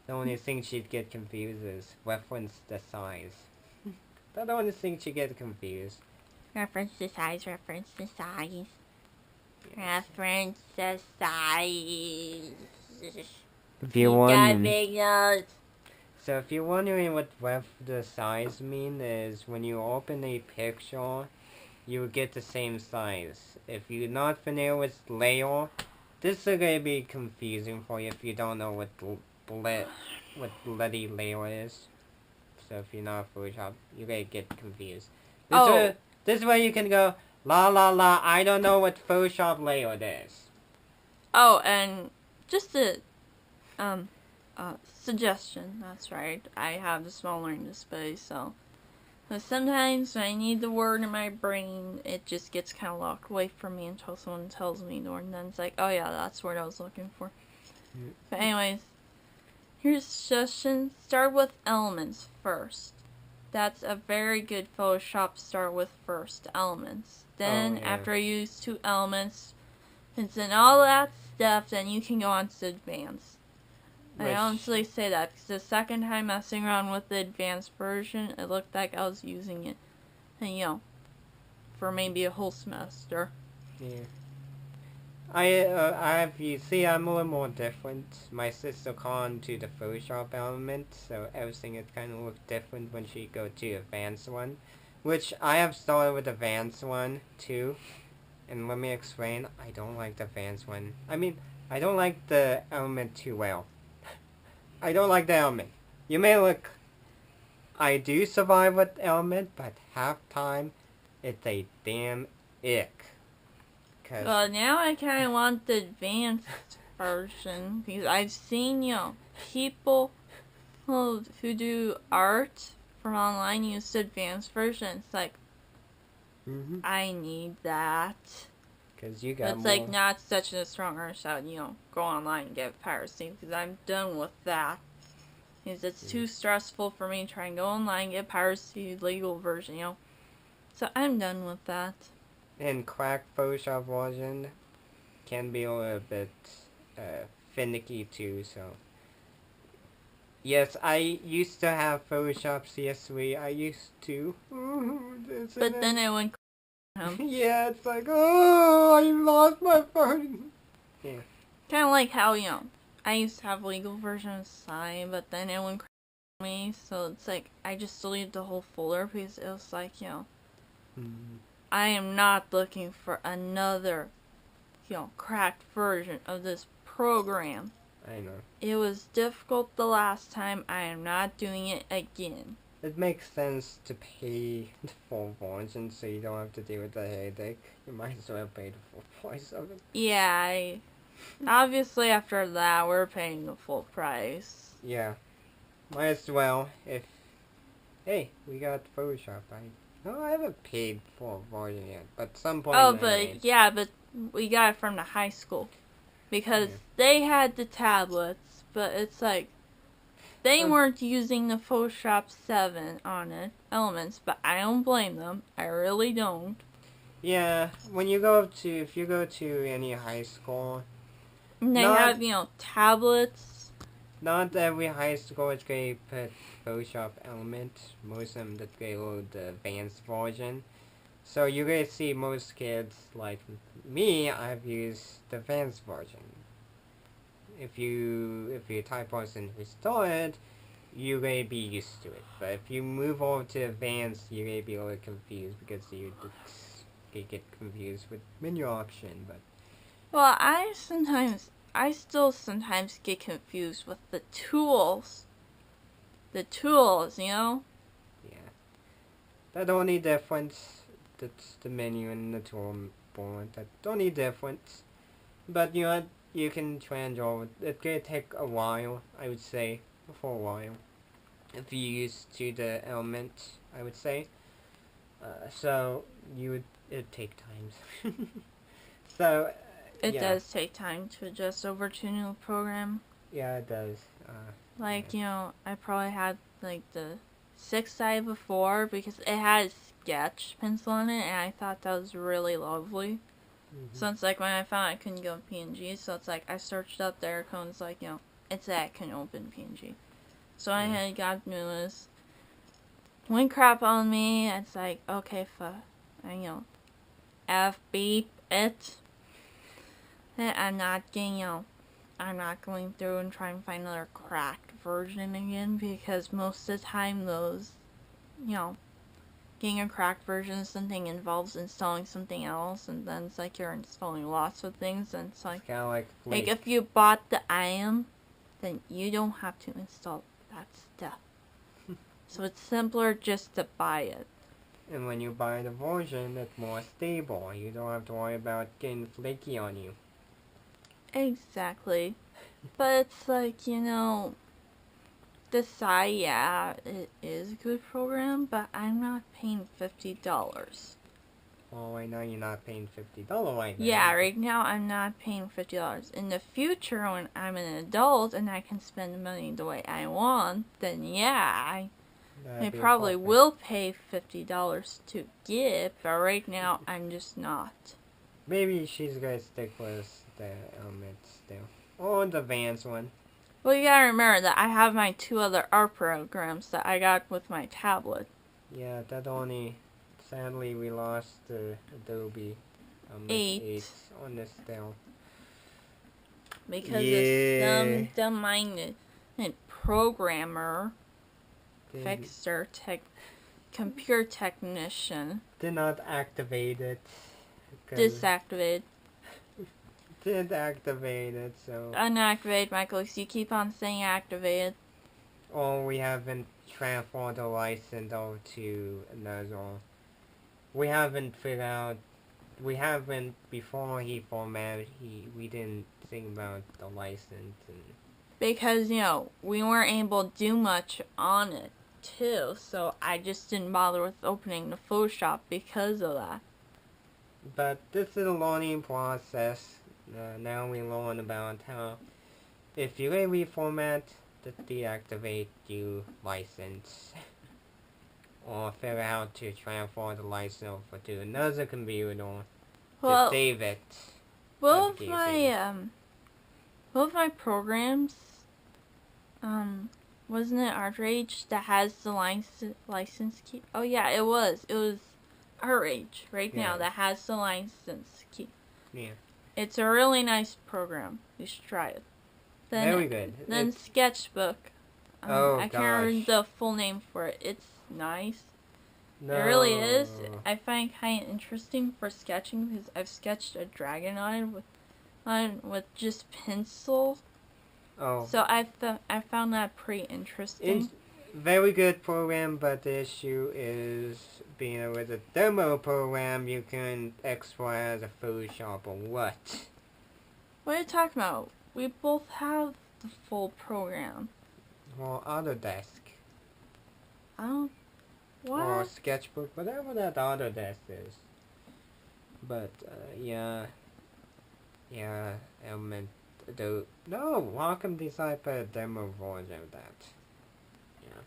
the only thing she'd get confused is reference the size. That's the only thing she'd get confused. Reference the size, reference the size. Yes. Reference the size. If you're wondering, big nose. so if you're wondering what the size mean is when you open a picture, you will get the same size. If you're not familiar with layer, this is gonna be confusing for you if you don't know what bloody layer is. So if you're not Photoshop, you're gonna get confused. This is where you can go, la la la, I don't know what Photoshop layer is. Oh, and just a suggestion, that's right. I have a small learning disability, so sometimes when I need the word in my brain, it just gets kind of locked away from me until someone tells me the word, and then it's like, oh yeah, that's the word I was looking for. But anyways, here's a suggestion. Start with elements first. That's a very good Photoshop start with first, elements. Then, after I use 2 elements, and then all that stuff, then you can go on to advanced. I honestly say that because the second time messing around with the advanced version, it looked like I was using it, and you know, for maybe a whole semester. Yeah. You see, I'm a little more different. My sister conned to the Photoshop element, so everything is kind of look different when she go to advanced one, which I have started with advanced one too. And let me explain. I don't like the advanced one. I mean, I don't like the element too well. I don't like the element. You may look. I do survive with element, but half time, it's a damn ick. Well, now I kind of want the advanced version because I've seen, people who do art from online use the advanced version. It's like, I need that. Because you got it's more. Like not such a strong urge to, go online and get piracy because I'm done with that. Because it's too stressful for me to try and go online and get piracy legal version, So I'm done with that. And cracked Photoshop version can be a little bit finicky too, so. Yes, I used to have Photoshop CS3, I used to. But then it went yeah, it's like, oh, I lost my phone. Yeah. Kind of like how, I used to have legal version of Psy, but then it went me, so it's like, I just deleted the whole folder because it was like, I am not looking for another, cracked version of this program. I know. It was difficult the last time. I am not doing it again. It makes sense to pay the full version so you don't have to deal with the headache. You might as well pay the full price of it. Yeah, obviously after that, we're paying the full price. Yeah. Might as well if... Hey, we got Photoshop. No, I haven't paid for a version yet, but some point. Oh, but yeah, but we got it from the high school because they had the tablets, but it's like they weren't using the Photoshop 7 on it elements, but I don't blame them. I really don't. Yeah, if you go to any high school, and they have tablets. Not every high school is going to put Photoshop elements. Most of them that they load the advanced version. So you're going to see most kids like me, I've used the advanced version. If you're a type person who started, you're going to be used to it. But if you move over to advanced, you're going to be a little confused because you get confused with menu option. But well, I still sometimes get confused with the tools. The tools, Yeah. That only difference, that's the menu and the tool board. That only difference. But you can change over. It's gonna take a while, I would say. For a while. If you used to the element, I would say. So, it'd take time. So, it does take time to adjust over to a new program. Yeah, it does. I probably had like the 6i before because it had a sketch pencil on it, and I thought that was really lovely. So it's like when I found I couldn't go PNG, so it's like I searched up there, and it's like, it's that I can open PNG. So I had got newest. Went crap on me, it's like, okay, F beep it. I'm not getting, I'm not going through and trying to find another cracked version again because most of the time those, getting a cracked version of something involves installing something else, and then it's like you're installing lots of things, and it's like, like if you bought the IAM, then you don't have to install that stuff. So it's simpler just to buy it. And when you buy the version, it's more stable. You don't have to worry about getting flaky on you. Exactly. But it's like, the Psy, it is a good program, but I'm not paying $50. Well, right now you're not paying $50 right now. Yeah, right now I'm not paying $50. In the future, when I'm an adult and I can spend the money the way I want, then I probably will pay $50 to get, but right now I'm just not. Maybe she's gonna stick with the elements still. Or the advanced one. Well, you gotta remember that I have my 2 other art programs that I got with my tablet. Yeah, sadly we lost the Adobe 8 on this still. because of some dumb-minded programmer, fixer, computer technician. Did not activate it. Disactivate. Didn't activate it, so... Unactivate, Michael, because you keep on saying activated. Or we haven't transferred the license over to another. We haven't figured out... We haven't, before he formatted, we didn't think about the license. And because, you know, we weren't able to do much on it, too. So I just didn't bother with opening the Photoshop because of that. But this is a learning process. Now we learn about how, if you reformat, to deactivate your license. Or figure out how to transfer the license over to another computer to save it. Both my programs, wasn't it Outrage that has the license key? Oh yeah, it was Outrage now that has the license key. Yeah. It's a really nice program. You should try it. Then, very good. Then Sketchbook. I can't remember the full name for it. It's nice. No. It really is. I find it kind of interesting for sketching because I've sketched a dragon with just pencil. Oh. So I found that pretty interesting. It's very good program, but the issue is being with a demo program, you can export as a Photoshop or what? What are you talking about? We both have the full program. Or Autodesk. What? Or Sketchbook, whatever that Autodesk is. But, yeah, Element, no, Wacom decided to put a demo version of that. Yeah.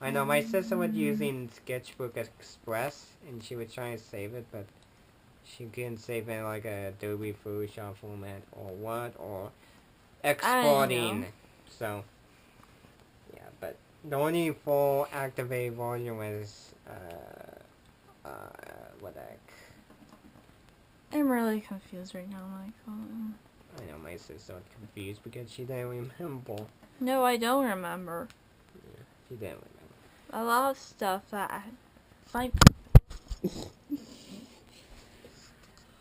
I know, my sister was using Sketchbook Express, and she was trying to save it, but she couldn't save it in like a Adobe Photoshop format, or exporting, so... But the only full activate version was, what the heck? I'm really confused right now, Michael. I know my sister was confused because she didn't remember. No, I don't remember. Yeah, she didn't remember. A lot of stuff that like...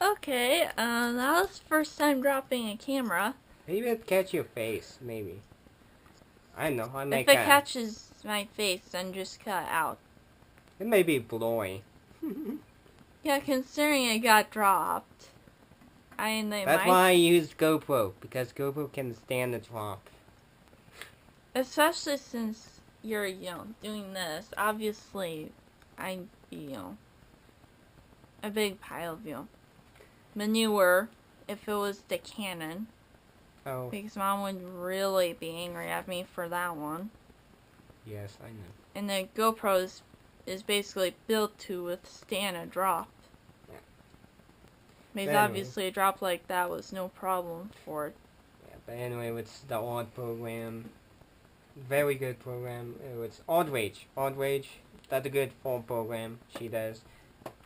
Okay, that was the first time dropping a camera. Maybe it'd catch your face, maybe. I know, I may If it catches my face, then just cut it out. It may be blurry. Yeah, considering it got dropped. That's why I used GoPro, because GoPro can stand the drop. Especially since you're, doing this. Obviously, I'd be, a big pile of, manure if it was the Canon. Oh. Because Mom would really be angry at me for that one. Yes, I know. And the GoPro is basically built to withstand a drop. Yeah. Because obviously a drop like that was no problem for it. Yeah, but anyway, it's the Odd program. Very good program. It was Outrage. Outrage, that's a good full program she does.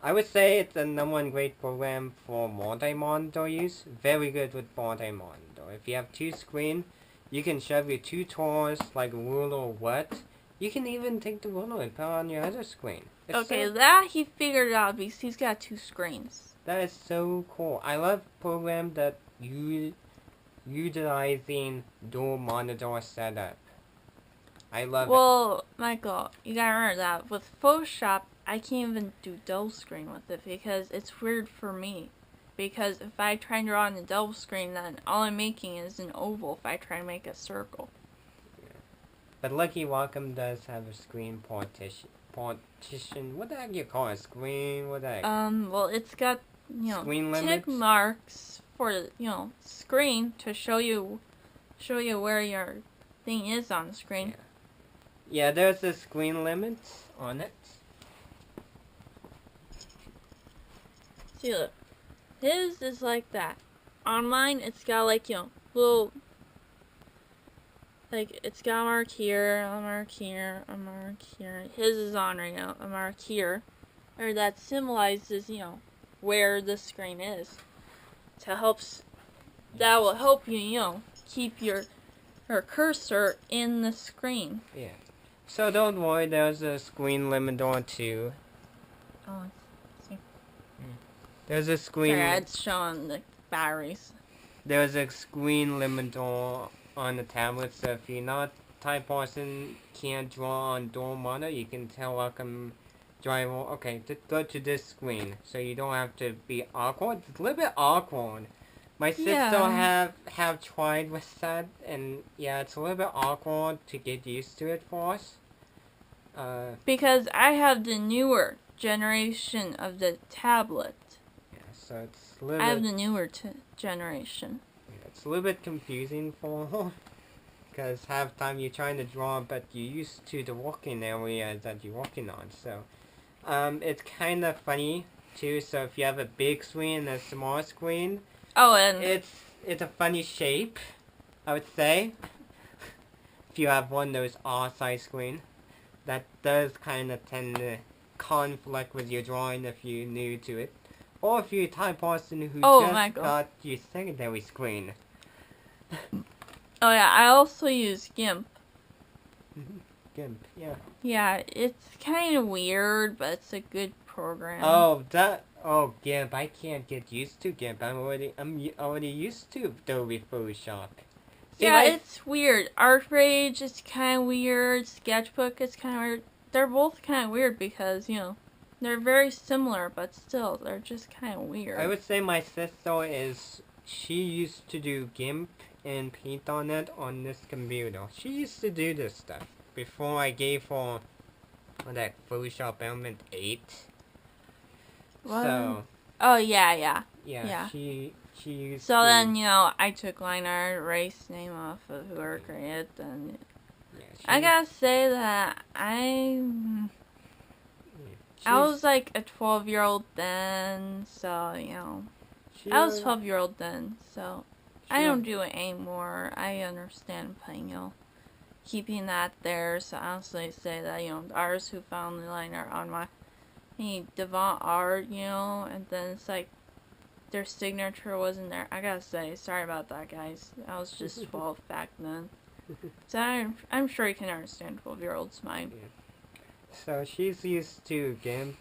I would say it's the #1 great program for multi-monitor use. Very good with multi-monitor. If you have 2 screens, you can shove your 2 toys like a ruler or what. You can even take the ruler and put it on your other screen. Okay, that he figured out because he's got 2 screens. That is so cool. I love programs that utilizing dual monitor setup. I love it. Well, Michael, you gotta remember that with Photoshop, I can't even do double screen with it because it's weird for me. Because if I try and draw on the double screen, then all I'm making is an oval if I try to make a circle. Yeah. But Lucky Wacom does have a screen partition. What the heck you call it? Screen? What the heck? Well, it's got, screen tick limits? marks for, screen to show you where your thing is on the screen. Yeah, there's a screen limit on it. See, look. His is like that. On mine, it's got like, little, like, it's got a mark here, a mark here, a mark here. His is on right now, a mark here. Or that symbolizes, where the screen is. To help that will help you, you know, keep your cursor in the screen. Yeah. So don't worry, there's a screen limiter too. Oh, see. There's a screen. Sorry, it's showing the batteries. There's a screen limiter on the tablet, so if you're not type person, can't draw on dual monitor, you can tell driver, okay, go to this screen, so you don't have to be awkward. It's a little bit awkward. My sister have tried with that, and yeah, it's a little bit awkward to get used to it for us. Because I have the newer generation of the tablet. Yeah, so it's a little I have the newer generation. Yeah, it's a little bit confusing for her. Because half the time you're trying to draw, but you're used to the walking area that you're walking on. So, it's kind of funny too. So if you have a big screen and a small screen, oh, and it's a funny shape, I would say. If you have one of those R-size screen, that does kind of tend to conflict with your drawing if you're new to it, or if you're a type person who just got your secondary screen. Oh yeah, I also use GIMP. GIMP, yeah. Yeah, it's kind of weird, but it's a good program. Oh, GIMP. I can't get used to GIMP. I'm already used to Adobe Photoshop. See, yeah, it's weird. ArtRage is kind of weird. Sketchbook is kind of weird. They're both kind of weird because, you know, they're very similar, but still, they're just kind of weird. I would say my sister she used to do GIMP and paint on it on this computer. She used to do this stuff before I gave her that Photoshop Element 8. What? So. Oh yeah. She used. So then, you know, I took line art, erased name off of whoever created, and I gotta say that I was like a 12-year-old then, so you know, I was 12-year-old then, so. I don't do it anymore. I understand playing, you know, keeping that there. So I honestly say that, you know, the artists who found the line art on my Devant art, you know, and then it's like their signature wasn't there. I gotta say, sorry about that, guys. I was just 12 back then. So I'm sure you can understand 12-year-old's mind. Yeah. So she's used to GIMP.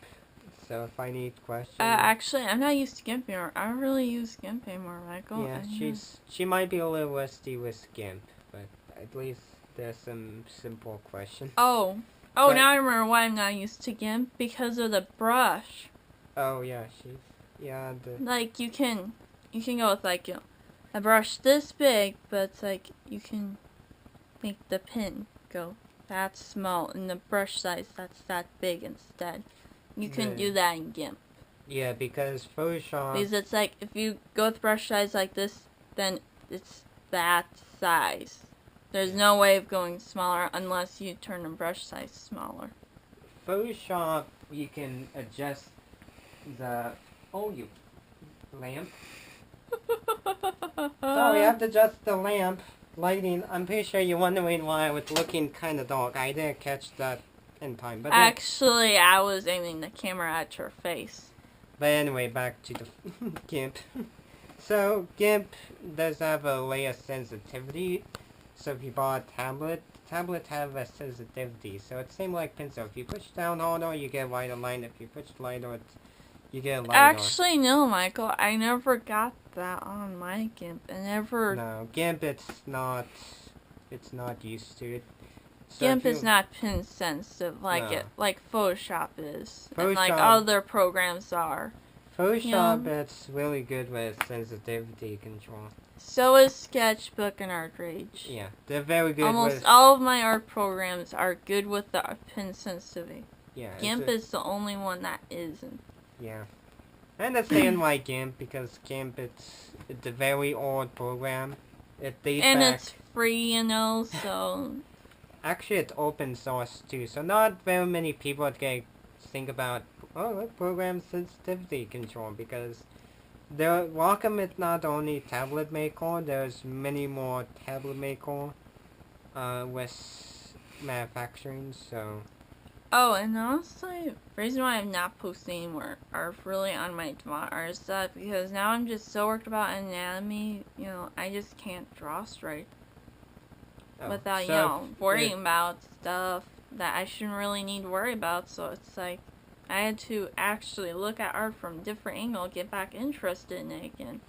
So if I need questions. Actually, I'm not used to GIMP anymore. I don't really use GIMP anymore, Michael. Yeah, she might be a little rusty with GIMP, but at least there's some simple questions. Oh, now I remember why I'm not used to GIMP, because of the brush. Oh yeah, like you can go with like, you know, a brush this big, but it's like you can make the pin go that small and the brush size that's that big instead. You can do that in GIMP. Yeah, because Photoshop. Because it's like, if you go with brush size like this, then it's that size. There's no way of going smaller unless you turn the brush size smaller. Photoshop, you can adjust the... Oh, you lamp. So you have to adjust the lamp lighting. I'm pretty sure you're wondering why I was looking kind of dark. I didn't catch that in time, but actually, I was aiming the camera at your face. But anyway, back to the GIMP. So GIMP does have a layer sensitivity. So if you bought a tablet have a sensitivity. So it's same like pencil. If you push down harder, you get a lighter line. If you push lighter, you get a lighter. Actually, no, Michael. I never got that on my GIMP. No, GIMP it's not used to it. So GIMP is not pin sensitive like Photoshop is, and like other programs are. Photoshop, it's really good with sensitivity control. So is Sketchbook and ArtRage. Yeah, they're very good. Almost all of my art programs are good with the pin sensitivity. Yeah, GIMP is the only one that isn't. Yeah, I understand why GIMP, because GIMP it's a very old program. It dates back. And it's free, you know, so. Actually, it's open source too, so not very many people can think about, program sensitivity control, because Wacom is not only tablet maker, there's many more tablet maker with manufacturing, so Oh, and honestly, the reason why I'm not posting anymore are really on my draw art stuff, because now I'm just so worked about anatomy, you know, I just can't draw straight. Without, you know, worrying about stuff that I shouldn't really need to worry about, so it's like, I had to actually look at art from a different angle, get back interested in it again.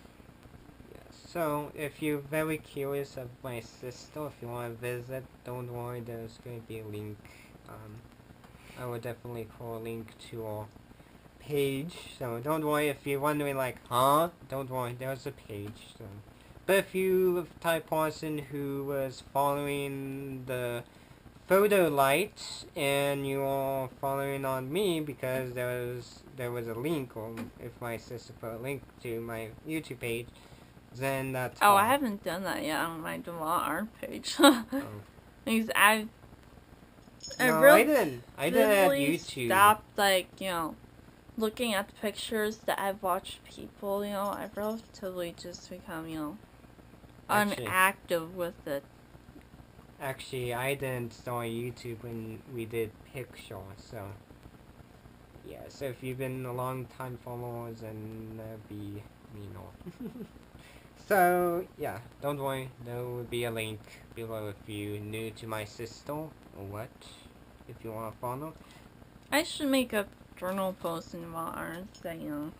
So, if you're very curious of my sister, if you want to visit, don't worry, there's going to be a link. I will definitely put a link to our page, so don't worry if you're wondering like, huh? Don't worry, there's a page. So. But if you're the type of person who was following the photo light and you are following on me because there was a link, or if my sister put a link to my YouTube page, then that's Oh, fine. I haven't done that yet on my draw art page. Because I didn't add YouTube. Stopped, like, you know, looking at the pictures that I've watched people, you know, I've relatively just become, you know, unactive with it. Actually, I didn't start YouTube when we did picture, so yeah. So if you've been a long time followers, then that'd be me, no. So yeah, don't worry. There will be a link below if you're new to my sister or what. If you want to follow, I should make a journal post in my art that, you know,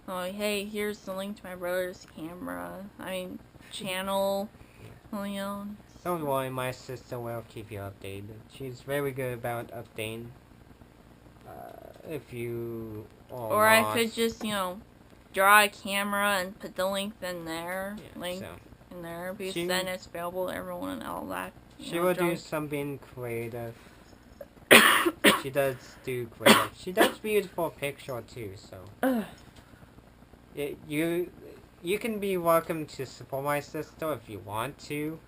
oh hey, here's the link to my brother's camera. I mean, channel. Well, you know. Don't worry, my sister will keep you updated. She's very good about updating. If you are or lost. I could just, you know, draw a camera and put the link in there. In there, because then it's available to everyone and all that. She will do something creative. She does do creative. She does beautiful picture too, so. You can be welcome to support my sister if you want to.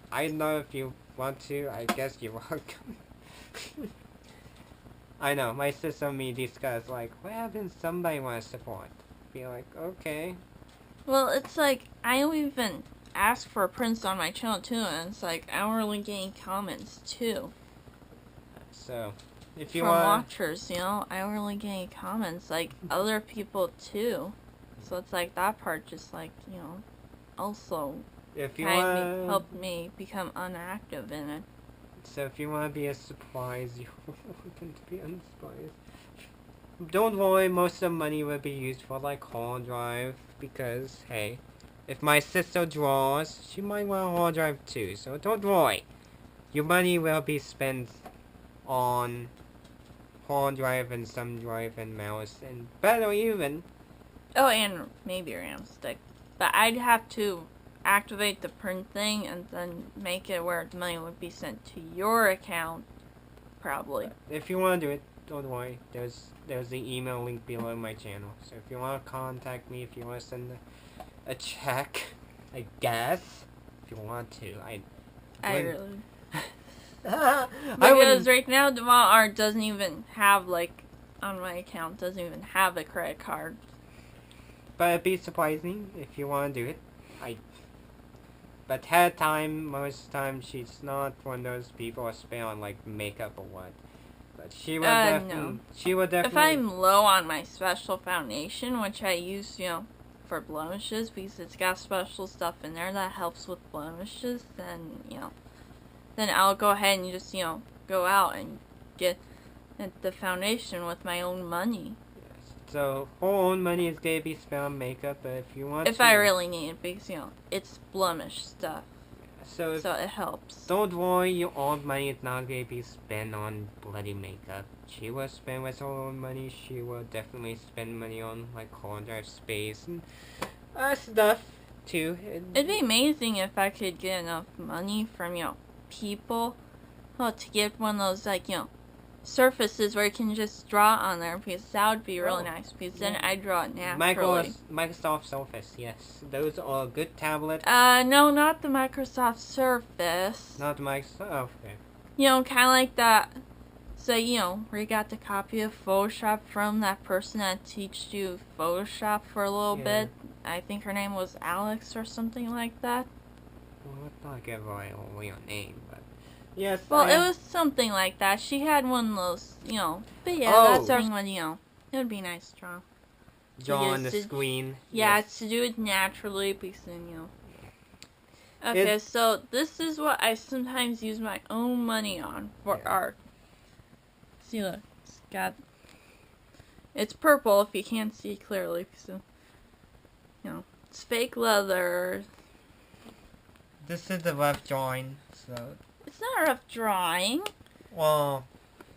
I know if you want to, I guess you're welcome. I know, my sister and me discuss, like, what happens if somebody wants to support? Be like, okay. Well, it's like, I don't even ask for prints on my channel too, and it's like, I don't really get any comments too. So, if you from want... watchers, you know, I don't really get any comments, like, other people too. So it's like, that part just, like, you know, also if you kind of helped me become unactive in it. So if you want to be a surprise, you're welcome to be unsurprised. Don't worry, most of the money will be used for, like, hard drive, because, hey, if my sister draws, she might want a hard drive too, so don't worry. Your money will be spent on hard drive and thumb drive and mouse, and better even. Oh, and maybe a RAM stick. But I'd have to activate the print thing and then make it where the money would be sent to your account, probably. If you want to do it, don't worry. There's the email link below my channel. So if you want to contact me, if you want to send a check, I guess, if you want to, I really... Because right now, Devon Art doesn't even have, like, on my account, doesn't even have a credit card. But it'd be surprising if you want to do it. But at time, most of the time, she's not one of those people who spend on, like, makeup or what. But she will no. She will definitely... If I'm low on my special foundation, which I use, you know, for blemishes, because it's got special stuff in there that helps with blemishes, then, you know, then I'll go ahead and just, you know, go out and get the foundation with my own money. So, her own money is going to be spent on makeup, but if you want If I really need it, because, you know, it's blemish stuff. So it helps. Don't worry, your own money is not going to be spent on bloody makeup. She will spend with her own money. She will definitely spend money on, like, hard drive space and stuff, too. It'd be amazing if I could get enough money from, you know, people to get one of those, like, you know, surfaces where you can just draw on there, because that would be really nice, because then I draw it naturally. Microsoft Surface, yes. Those are good tablets. No, not the Microsoft Surface. Not the Microsoft, okay. You know, kind of like that, so, you know, where you got the copy of Photoshop from that person that teached you Photoshop for a little bit. I think her name was Alex or something like that. Well, let's not give away a real name, but Yes. Well, it was something like that. She had one of those, you know. But yeah, that's our thing. You know, it would be nice to draw on the screen. Yeah, yes. to do it naturally, because then, you know. Okay, so this is what I sometimes use my own money on for art. See, look, it's purple if you can't see clearly, so, you know, it's fake leather. This is the rough drawing, so. It's not a rough drawing. Well,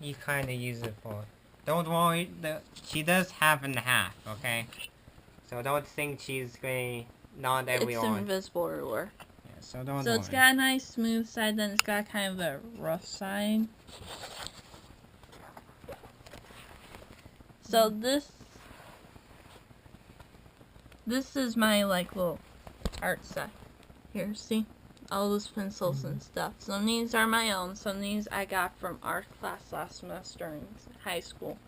you kind of use it for. Don't worry, she does half and half, okay? So don't think she's going not everyone. It's invisible everywhere. Yeah, so don't worry. So it's got a nice smooth side, then it's got kind of a rough side. So this is my like little art set. Here, see? All those pencils and stuff. Some of these are my own. Some of these I got from art class last semester in high school.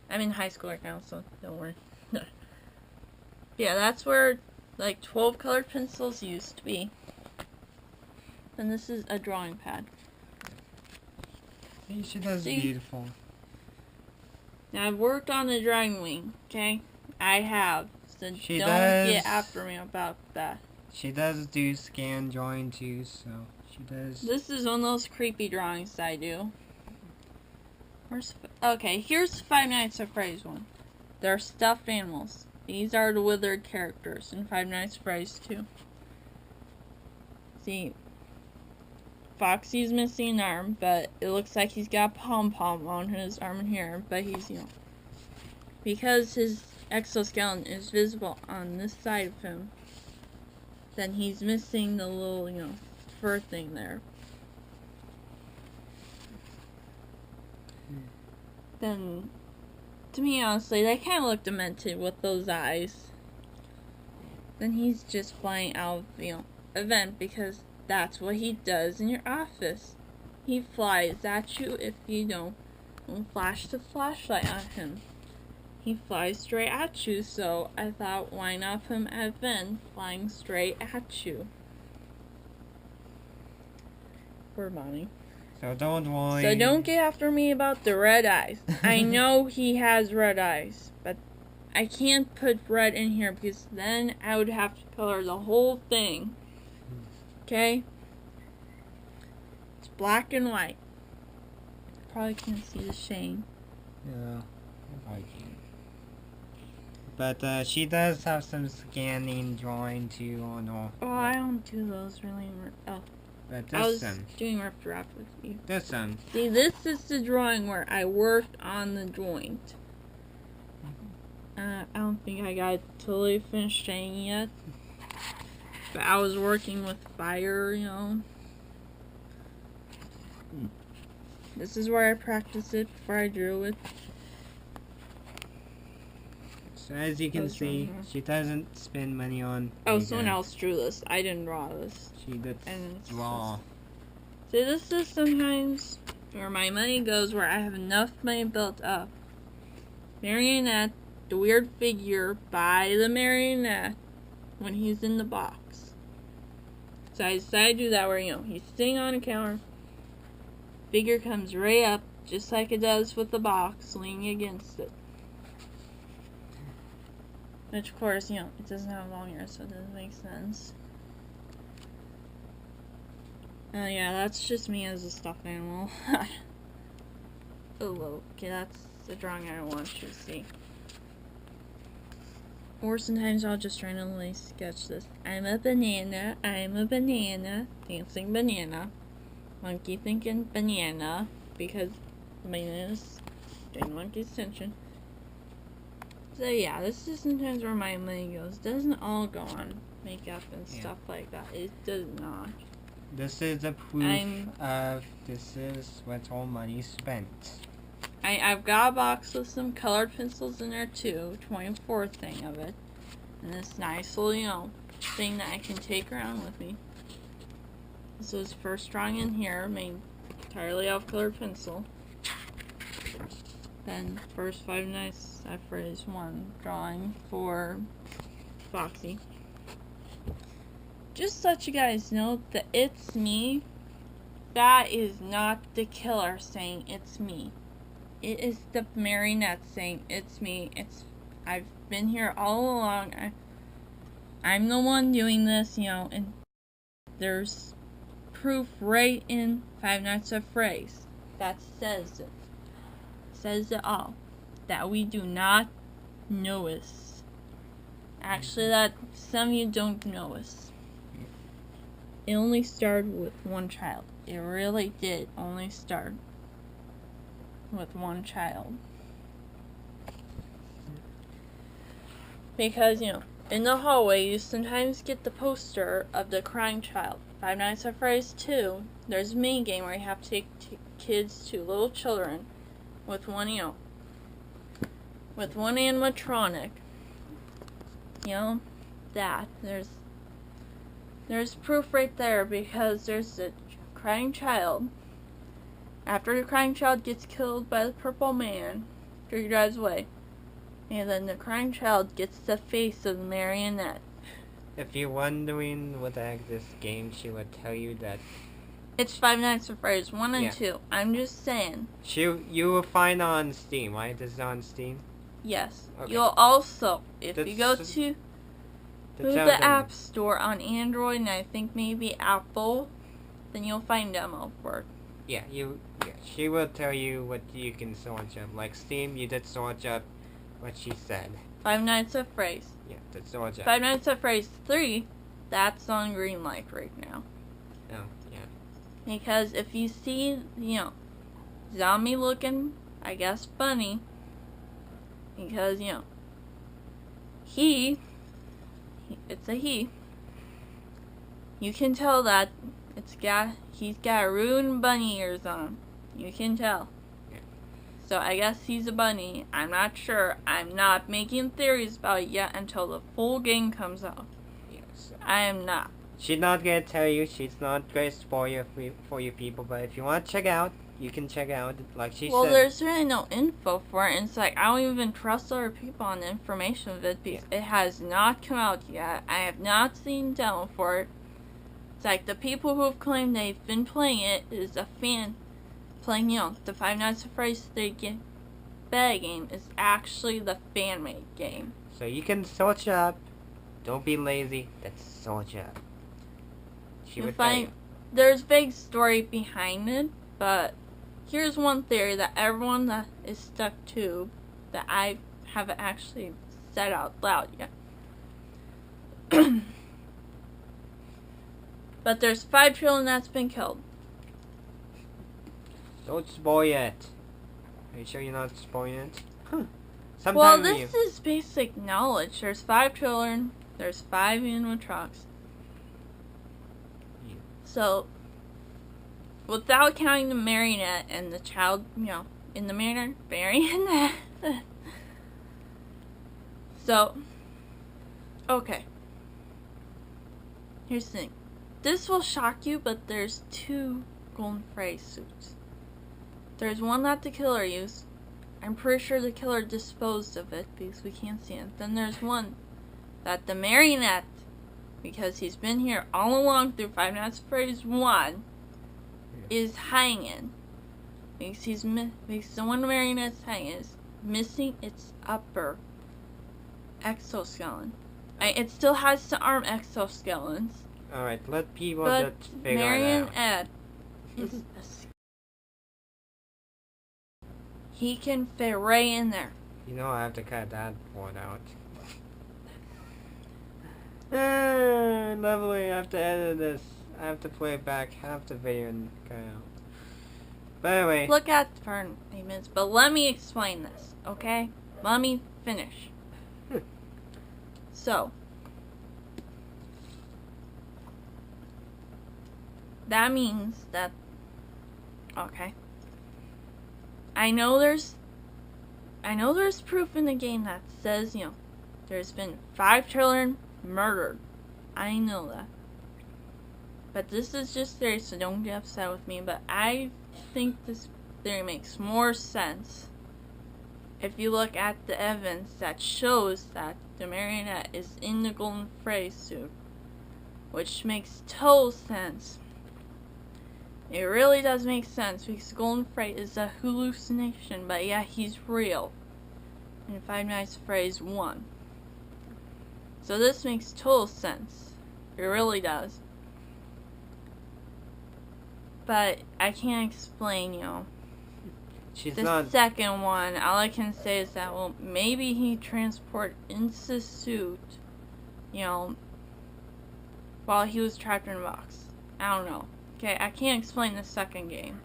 I'm in high school right now, so don't worry. Yeah, that's where like 12 colored pencils used to be. And this is a drawing pad. See, she does beautiful. Now I've worked on the drawing wing, okay? I have. So don't get after me about that. She does do scan drawing too, so she does. This is one of those creepy drawings I do. Okay, here's the Five Nights at Freddy's one. They're stuffed animals. These are the withered characters in Five Nights at Freddy's 2. See, Foxy's missing an arm, but it looks like he's got pom-pom on his arm here, but he's, you know, because his exoskeleton is visible on this side of him, then he's missing the little, you know, fur thing there. Then, to me, honestly, they kind of look demented with those eyes. Then he's just flying out of, you know, a vent because that's what he does in your office. He flies at you if you don't flash the flashlight on him. He flies straight at you, so I thought, why not put him at a vent flying straight at you? Poor Bonnie. So don't worry. So don't get after me about the red eyes. I know he has red eyes, but I can't put red in here because then I would have to color the whole thing. Okay? It's black and white. Probably can't see the shade. Yeah, I can. But she does have some scanning drawing too on all. Oh, I don't do those really. Oh. But I was doing rough draft with you. This one. See, this is the drawing where I worked on the joint. I don't think I got it totally finished staying yet. But I was working with fire, you know. This is where I practiced it before I drew it. So as you can see, she doesn't spend money on. Oh, someone else drew this. I didn't draw this. She did draw. See, this is sometimes where my money goes, where I have enough money built up. Marionette, the weird figure by the marionette when he's in the box. So I decided to do that where, you know, he's sitting on a counter. Figure comes right up, just like it does with the box, leaning against it. Which, of course, you know, it doesn't have long ears, so it doesn't make sense. Yeah, that's just me as a stuffed animal. Oh, okay, that's the drawing I don't want you to see. Or sometimes I'll just randomly sketch this. I'm a banana, dancing banana. Monkey thinking banana, because bananas doing monkey's attention. So yeah, this is sometimes where my money goes. It doesn't all go on makeup and stuff like that. It does not. This is a proof of this is what all money spent. I've got a box with some colored pencils in there too, 24 thing of it. And this nice little, you know, thing that I can take around with me. This was first drawing in here, made entirely out of colored pencil. Then first Five Nights at Freddy's 1 drawing for Foxy. Just so you guys know that it's me That is not the killer saying it's me. It is the marionette saying it's me. I've been here all along. I'm the one doing this, you know, and there's proof right in Five Nights at Freddy's that says it. Says it all. That we do not know us. Actually, that some of you don't know us. It only started with one child. It really did only start with one child. Because, you know, in the hallway you sometimes get the poster of the crying child. Five Nights at Freddy's 2, there's a mini game where you have to take kids to little children with one, you know, with one animatronic. You know, that. There's proof right there, because there's a crying child. After the crying child gets killed by the purple man, after he drives away, and then the crying child gets the face of the marionette. If you're wondering what the heck this game, she would tell you that it's Five Nights at Freddy's 1 and 2. I'm just saying. You will find on Steam, right? This is on Steam? Yes. Okay. You'll also, if you go to the App Store on Android and I think maybe Apple, then you'll find demo for it. Yeah, she will tell you what you can search up. Like Steam, you did search up what she said. Five Nights at Freddy's. Yeah, that's search up. Five Nights at Freddy's 3, that's on green light right now. Oh, yeah. Because if you see, you know, zombie looking, I guess, bunny, because, you know, it's a he. You can tell that he's got ruined bunny ears on. You can tell. Yeah. So I guess he's a bunny. I'm not sure. I'm not making theories about it yet until the full game comes out. Yes. I am not. She's not gonna tell you. She's not gonna spoil you for you people. But if you want to check out, you can check out. Like she said. Well, there's really no info for it. And it's like I don't even trust other people on the information of it because it has not come out yet. I have not seen demo for it. It's like the people who have claimed they've been playing it is a fan playing, you know, the Five Nights at Freddy's 3 beta game is actually the fan-made game. So you can search up. Don't be lazy. Let's search up. She would tell you. There's big story behind it, but here's one theory that everyone that is stuck to that I haven't actually said out loud yet. But there's 5 children that's been killed. Don't spoil it. Are you sure you're not spoiling it? Huh. Well, this is basic knowledge. There's 5 children. There's 5 animatronics. Yeah. So, without counting the marionette and the child, you know, in the marionette. So, okay. Here's the thing. This will shock you, but there's 2 golden Freddy suits. There's one that the killer used. I'm pretty sure the killer disposed of it because we can't see it. Then there's one that the marionette, because he's been here all along through Five Nights at Freddy's 1, is hanging. Because the one marionette's hanging is missing its upper exoskeleton. It still has the arm exoskeletons. Alright, let people but just figure it out. Marionette is he can fit right in there. You know I have to cut that one out. Lovely, I have to edit this. I have to play it back half the video and cut it out. But anyway. Look at for 8 minutes, but let me explain this, okay? Let me finish. So, that means that, okay, I know there's proof in the game that says, you know, there's been 5 children murdered. I know that. But this is just theory, so don't get upset with me. But I think this theory makes more sense if you look at the evidence that shows that the marionette is in the golden Freddy suit. Which makes total sense. It really does make sense because Golden Freight is a hallucination, but yeah, he's real. And Five Nights at Freddy's 1. So this makes total sense. It really does. But I can't explain, the second one. All I can say is that, well, maybe he transported into the suit, while he was trapped in a box. I don't know. Okay, I can't explain the second game.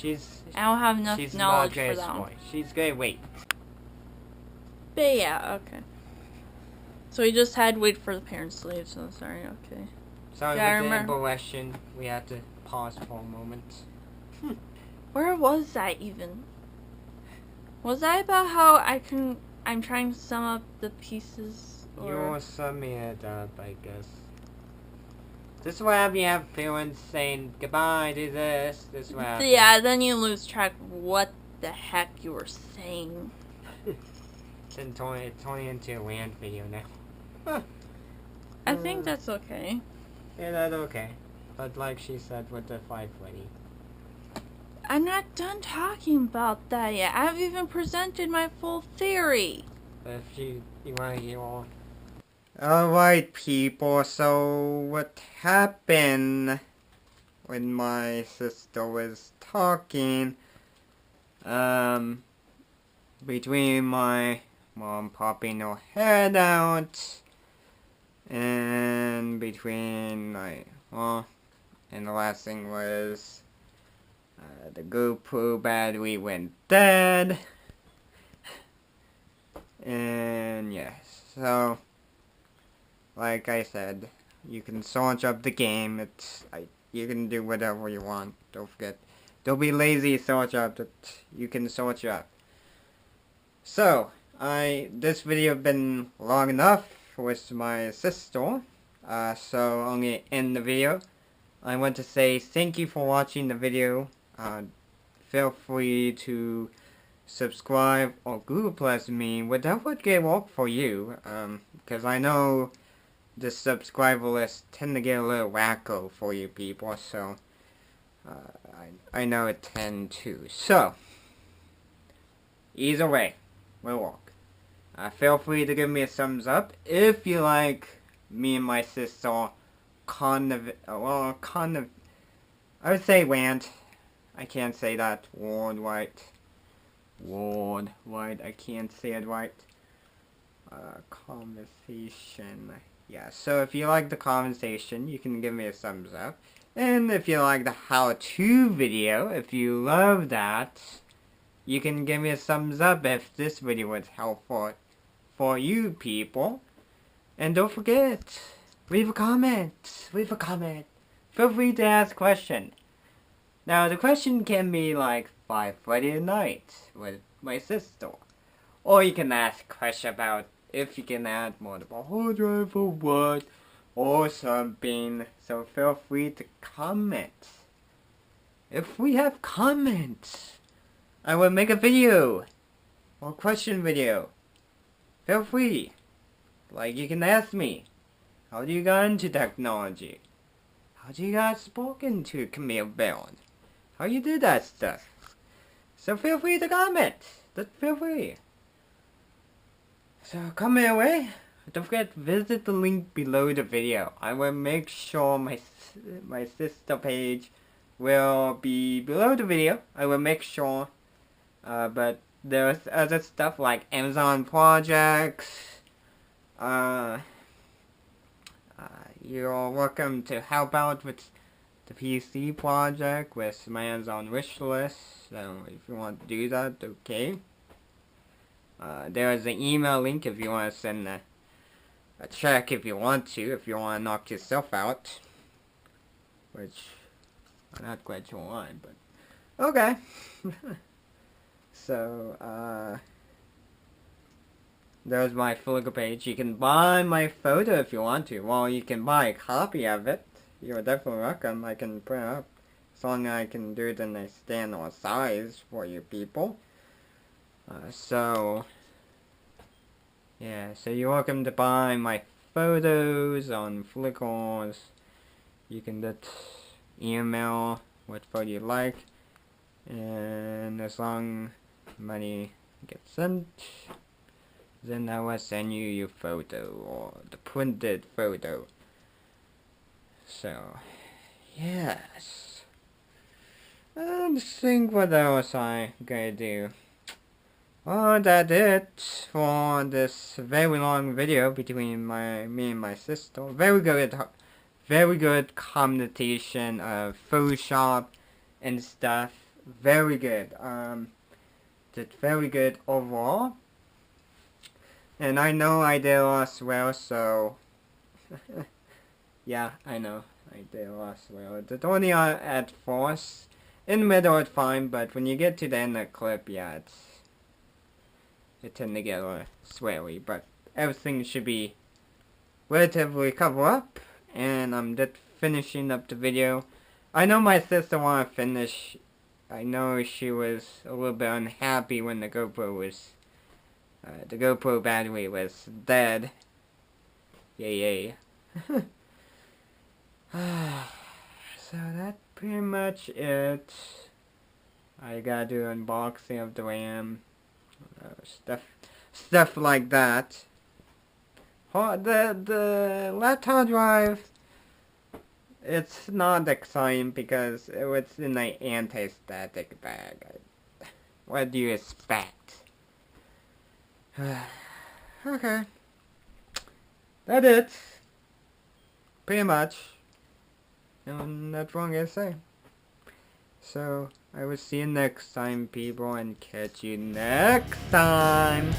I don't have enough knowledge for that one. She's gonna wait. But yeah, okay. So we just had to wait for the parents to leave, so sorry, okay. Sorry, with the interruption, we had to pause for a moment. Where was I even? Was I about how I'm trying to sum up the pieces? You were summing it up, I guess. This is where you have parents saying goodbye to this what happens. Yeah, then you lose track of what the heck you were saying. It's turning into a rant video now. I think that's okay. Yeah, that's okay. But like she said with the Five Freddy. I'm not done talking about that yet. I haven't even presented my full theory. But if you want to hear all. Alright, people, so what happened when my sister was talking, between my mom popping her head out, and between and the last thing was, the GoPro battery went dead, and yes, so, like I said, you can search up the game. You can do whatever you want. Don't forget, don't be lazy. Search up it. You can search up. So this video been long enough with my sister. So I'm gonna end the video. I want to say thank you for watching the video. Feel free to subscribe or Google Plus me, whatever can work for you. Because I know the subscriber list tend to get a little wacko for you people, so I know it tend to. So either way, will work. Feel free to give me a thumbs up if you like me and my sister I would say rant. I can't say that word right. I can't say it right. Conversation. Yeah, so if you like the conversation, you can give me a thumbs up. And if you like the how-to video, if you love that, you can give me a thumbs up if this video was helpful for you people. And don't forget, leave a comment. Feel free to ask a question. Now, the question can be like Five Friday at Night with my sister. Or you can ask a question about if you can add multiple hard drive or what, or something. So feel free to comment. If we have comments, I will make a video or question video. Feel free. Like you can ask me, how do you get into technology? How do you get spoken to Camille Bell? How you do that stuff? So feel free to comment. Just feel free. So comment away. Don't forget to visit the link below the video. I will make sure my sister page will be below the video. I will make sure. But there's other stuff like Amazon projects. You're welcome to help out with the PC project with my Amazon wish list. So if you want to do that, okay. There is an email link if you want to send a check if you want to knock yourself out. Which, I'm not quite sure why, but okay. So, there's my Flickr page. You can buy my photo if you want to. Well, you can buy a copy of it. You're definitely welcome. I can print it up. As long as I can do it in a standard size for you people. Yeah, so you're welcome to buy my photos on Flickr. You can just email what photo you like, and as long money gets sent, then I will send you your photo or the printed photo. So yes, and think what else I gonna do. Well, that's it for this very long video between me and my sister. Very good combination of Photoshop and stuff. Very good. Did very good overall. And I know I did a lot as well, so yeah, I know I did a lot as well. The only at first, in the middle it's fine, but when you get to the end of the clip, yeah, it tend to get a little sweary, but everything should be relatively covered up, and I'm just finishing up the video. I know my sister wanted to finish. I know she was a little bit unhappy when the GoPro battery was dead. Yay. So that's pretty much it. I gotta do an unboxing of the RAM. Stuff like that. The laptop drive, it's not exciting because it was in an anti-static bag. What do you expect? Okay. That's it. Pretty much. And that's what I'm gonna say. So, I will see you next time, people, and catch you next time.